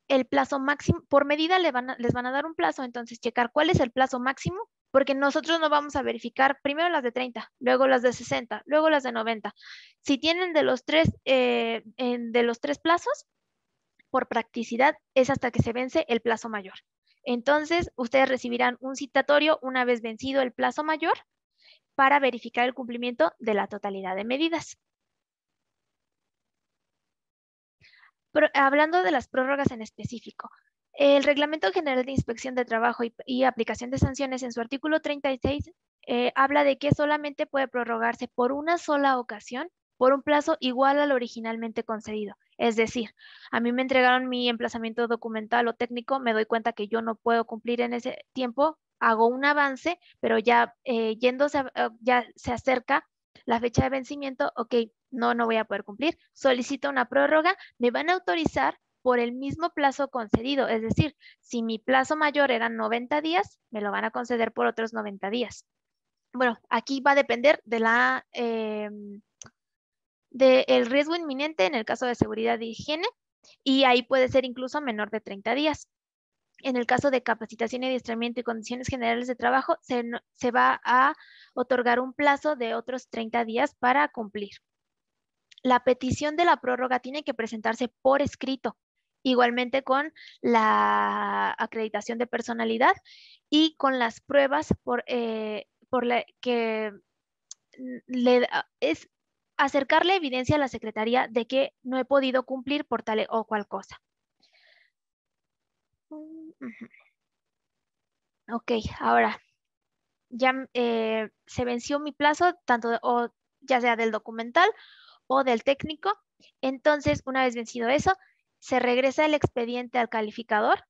el plazo máximo, por medida les van a dar un plazo, entonces checar cuál es el plazo máximo, porque nosotros no vamos a verificar primero las de 30, luego las de 60, luego las de 90. Si tienen de los tres plazos, por practicidad es hasta que se vence el plazo mayor. Entonces, ustedes recibirán un citatorio una vez vencido el plazo mayor para verificar el cumplimiento de la totalidad de medidas. Hablando de las prórrogas en específico, el Reglamento General de Inspección de Trabajo y Aplicación de Sanciones en su artículo 36 habla de que solamente puede prorrogarse por una sola ocasión por un plazo igual al originalmente concedido. Es decir, a mí me entregaron mi emplazamiento documental o técnico, me doy cuenta que yo no puedo cumplir en ese tiempo, hago un avance, pero ya ya se acerca la fecha de vencimiento, ok, no voy a poder cumplir, solicito una prórroga, me van a autorizar por el mismo plazo concedido, es decir, si mi plazo mayor eran 90 días, me lo van a conceder por otros 90 días. Bueno, aquí va a depender del riesgo inminente en el caso de seguridad e higiene y ahí puede ser incluso menor de 30 días. En el caso de capacitación y adiestramiento y condiciones generales de trabajo, se va a otorgar un plazo de otros 30 días para cumplir. La petición de la prórroga tiene que presentarse por escrito, igualmente con la acreditación de personalidad y con las pruebas que es acercarle evidencia a la Secretaría de que no he podido cumplir por tal o cual cosa. Ok, ahora ya se venció mi plazo, ya sea del documental o del técnico. Entonces, una vez vencido eso, se regresa el expediente al calificador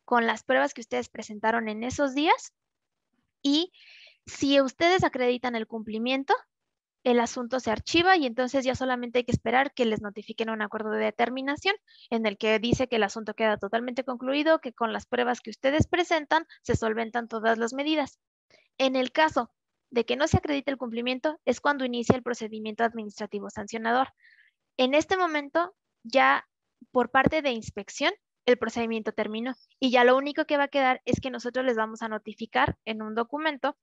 con las pruebas que ustedes presentaron en esos días y si ustedes acreditan el cumplimiento, el asunto se archiva y entonces ya solamente hay que esperar que les notifiquen un acuerdo de determinación en el que dice que el asunto queda totalmente concluido, que con las pruebas que ustedes presentan se solventan todas las medidas. En el caso de que no se acredite el cumplimiento, es cuando inicia el procedimiento administrativo sancionador. En este momento, ya por parte de inspección, el procedimiento terminó y ya lo único que va a quedar es que nosotros les vamos a notificar en un documento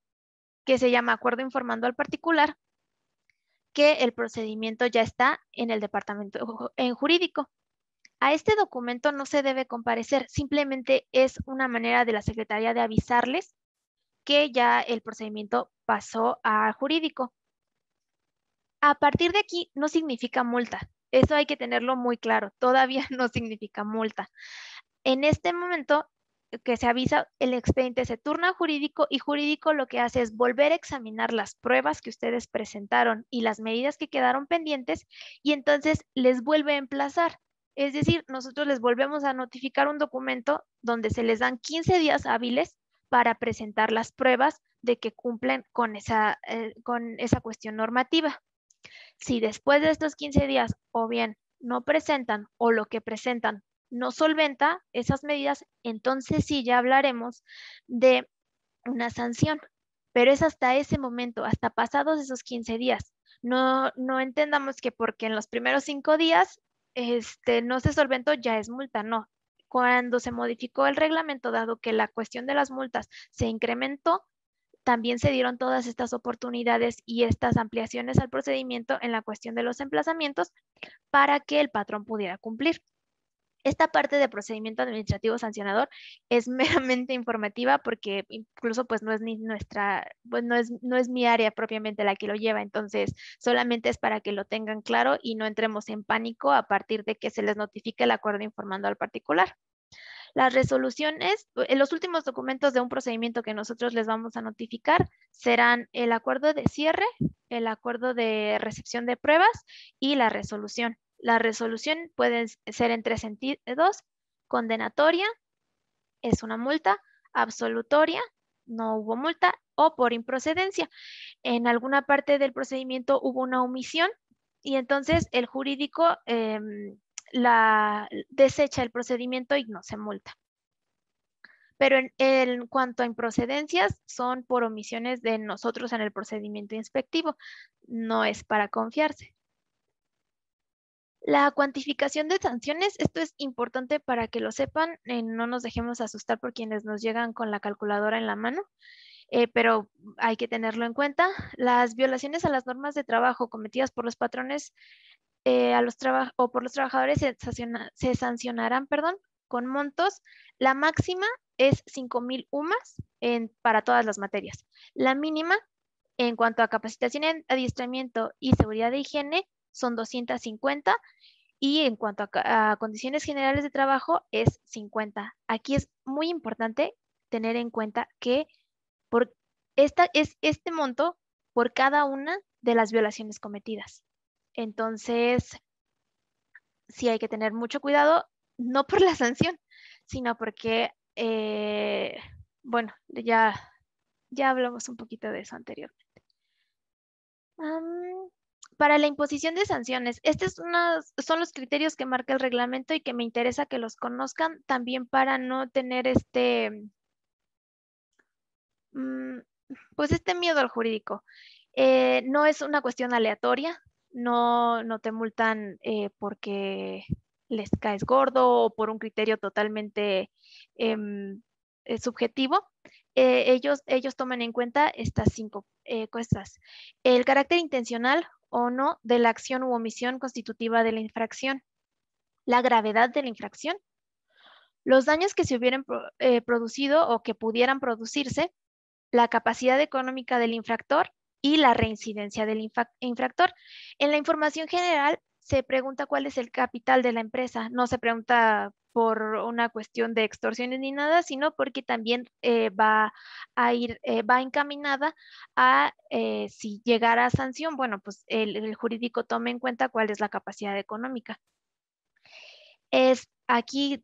que se llama acuerdo informando al particular que el procedimiento ya está en el departamento en jurídico. A este documento no se debe comparecer, simplemente es una manera de la Secretaría de avisarles que ya el procedimiento pasó a jurídico. A partir de aquí no significa multa, eso hay que tenerlo muy claro, todavía no significa multa. En este momento que se avisa, el expediente se turna a jurídico y jurídico lo que hace es volver a examinar las pruebas que ustedes presentaron y las medidas que quedaron pendientes y entonces les vuelve a emplazar. Es decir, nosotros les volvemos a notificar un documento donde se les dan 15 días hábiles para presentar las pruebas de que cumplen con esa cuestión normativa. Si después de estos 15 días o bien no presentan o lo que presentan no solventa esas medidas, entonces sí ya hablaremos de una sanción. Pero es hasta ese momento, hasta pasados esos 15 días. No entendamos que porque en los primeros 5 días no se solventó, ya es multa, no. Cuando se modificó el reglamento, dado que la cuestión de las multas se incrementó, también se dieron todas estas oportunidades y estas ampliaciones al procedimiento en la cuestión de los emplazamientos para que el patrón pudiera cumplir. Esta parte de procedimiento administrativo sancionador es meramente informativa porque incluso pues no es ni nuestra, pues no es mi área propiamente la que lo lleva, entonces solamente es para que lo tengan claro y no entremos en pánico a partir de que se les notifique el acuerdo informando al particular. Las resoluciones, los últimos documentos de un procedimiento que nosotros les vamos a notificar serán el acuerdo de cierre, el acuerdo de recepción de pruebas y la resolución. La resolución puede ser en 3 sentidos: condenatoria, es una multa; absolutoria, no hubo multa; o por improcedencia. En alguna parte del procedimiento hubo una omisión y entonces el jurídico desecha el procedimiento y no se multa. Pero en cuanto a improcedencias, son por omisiones de nosotros en el procedimiento inspectivo, no es para confiarse. La cuantificación de sanciones, esto es importante para que lo sepan, no nos dejemos asustar por quienes nos llegan con la calculadora en la mano, pero hay que tenerlo en cuenta. Las violaciones a las normas de trabajo cometidas por los patrones o por los trabajadores se sancionarán, con montos. La máxima es 5,000 UMAS para todas las materias. La mínima, en cuanto a capacitación, adiestramiento y seguridad de higiene, son 250, y en cuanto a condiciones generales de trabajo es 50. Aquí es muy importante tener en cuenta que es este monto por cada una de las violaciones cometidas. Entonces, sí hay que tener mucho cuidado, no por la sanción, sino porque, bueno, ya hablamos un poquito de eso anteriormente. Para la imposición de sanciones, estos son los criterios que marca el reglamento y que me interesa que los conozcan también para no tener pues este miedo al jurídico. No es una cuestión aleatoria, no te multan porque les caes gordo o por un criterio totalmente subjetivo. Ellos toman en cuenta estas 5 cosas: el carácter intencional o no de la acción u omisión constitutiva de la infracción, la gravedad de la infracción, los daños que se hubieran producido o que pudieran producirse, la capacidad económica del infractor y la reincidencia del infractor. En la información general se pregunta cuál es el capital de la empresa. No se pregunta por una cuestión de extorsiones ni nada, sino porque también va encaminada a, si llegara a sanción, bueno, pues el jurídico tome en cuenta cuál es la capacidad económica. Es aquí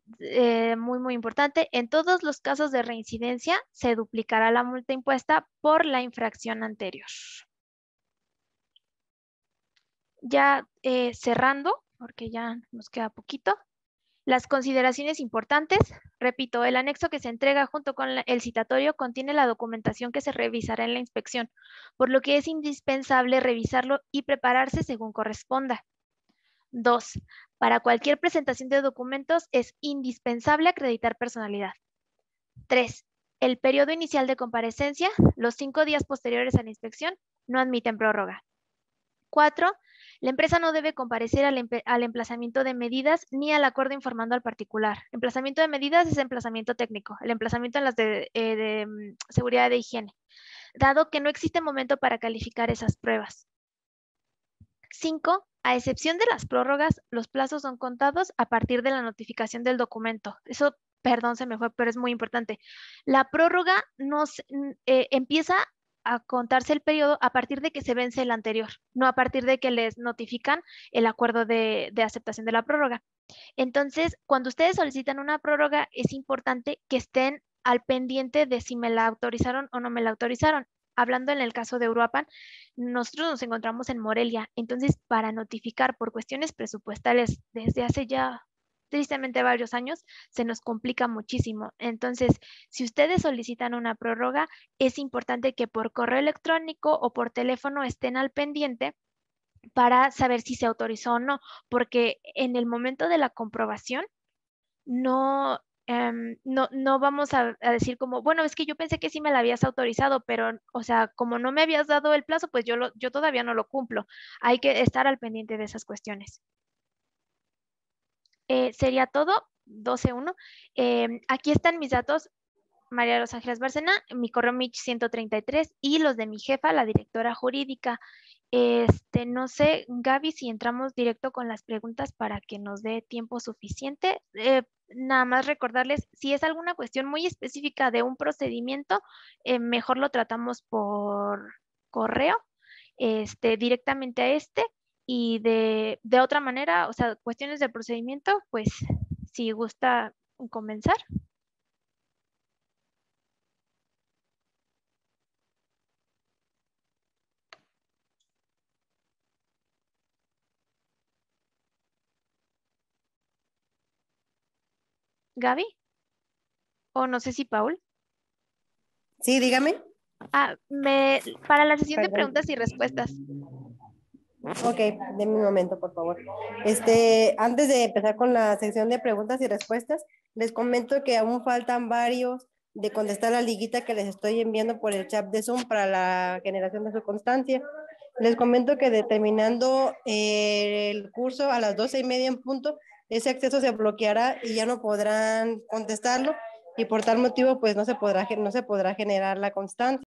muy, muy importante: en todos los casos de reincidencia se duplicará la multa impuesta por la infracción anterior. Ya cerrando, porque ya nos queda poquito, las consideraciones importantes. Repito, el anexo que se entrega junto con el citatorio contiene la documentación que se revisará en la inspección, por lo que es indispensable revisarlo y prepararse según corresponda. 2. Para cualquier presentación de documentos es indispensable acreditar personalidad. 3. El periodo inicial de comparecencia, los 5 días posteriores a la inspección, no admiten prórroga. 4. La empresa no debe comparecer al emplazamiento de medidas ni al acuerdo informando al particular. Emplazamiento de medidas es emplazamiento técnico, el emplazamiento en las de seguridad de higiene, dado que no existe momento para calificar esas pruebas. 5. A excepción de las prórrogas, los plazos son contados a partir de la notificación del documento. Eso perdón, se me fue, pero es muy importante. La prórroga empieza a contarse el periodo a partir de que se vence el anterior, no a partir de que les notifican el acuerdo de aceptación de la prórroga. Entonces, cuando ustedes solicitan una prórroga, es importante que estén al pendiente de si me la autorizaron o no me la autorizaron. Hablando en el caso de Uruapan, nosotros nos encontramos en Morelia, entonces para notificar por cuestiones presupuestales desde hace ya tristemente varios años, se nos complica muchísimo. Entonces, si ustedes solicitan una prórroga, es importante que por correo electrónico o por teléfono estén al pendiente para saber si se autorizó o no, porque en el momento de la comprobación no, no vamos a decir como, bueno, es que yo pensé que sí me la habías autorizado, pero, o sea, como no me habías dado el plazo, pues yo todavía no lo cumplo. Hay que estar al pendiente de esas cuestiones. Sería todo, 12.1. Aquí están mis datos, María Los Ángeles Bárcena, mi correo MICH 133 y los de mi jefa, la directora jurídica. No sé, Gaby, si entramos directo con las preguntas para que nos dé tiempo suficiente. Nada más recordarles, si es alguna cuestión muy específica de un procedimiento, mejor lo tratamos por correo, directamente a y de otra manera, o sea, cuestiones del procedimiento, pues si gusta comenzar. Gaby, o no sé si Paul. Sí, dígame. Para la sesión de Perdón. preguntas y respuestas. Ok, denme un momento, por favor. Antes de empezar con la sección de preguntas y respuestas, les comento que aún faltan varios de contestar la liguita que les estoy enviando por el chat de Zoom para la generación de su constancia. Les comento que determinando el curso a las 12:30 en punto, ese acceso se bloqueará y ya no podrán contestarlo y por tal motivo pues no se podrá generar la constancia.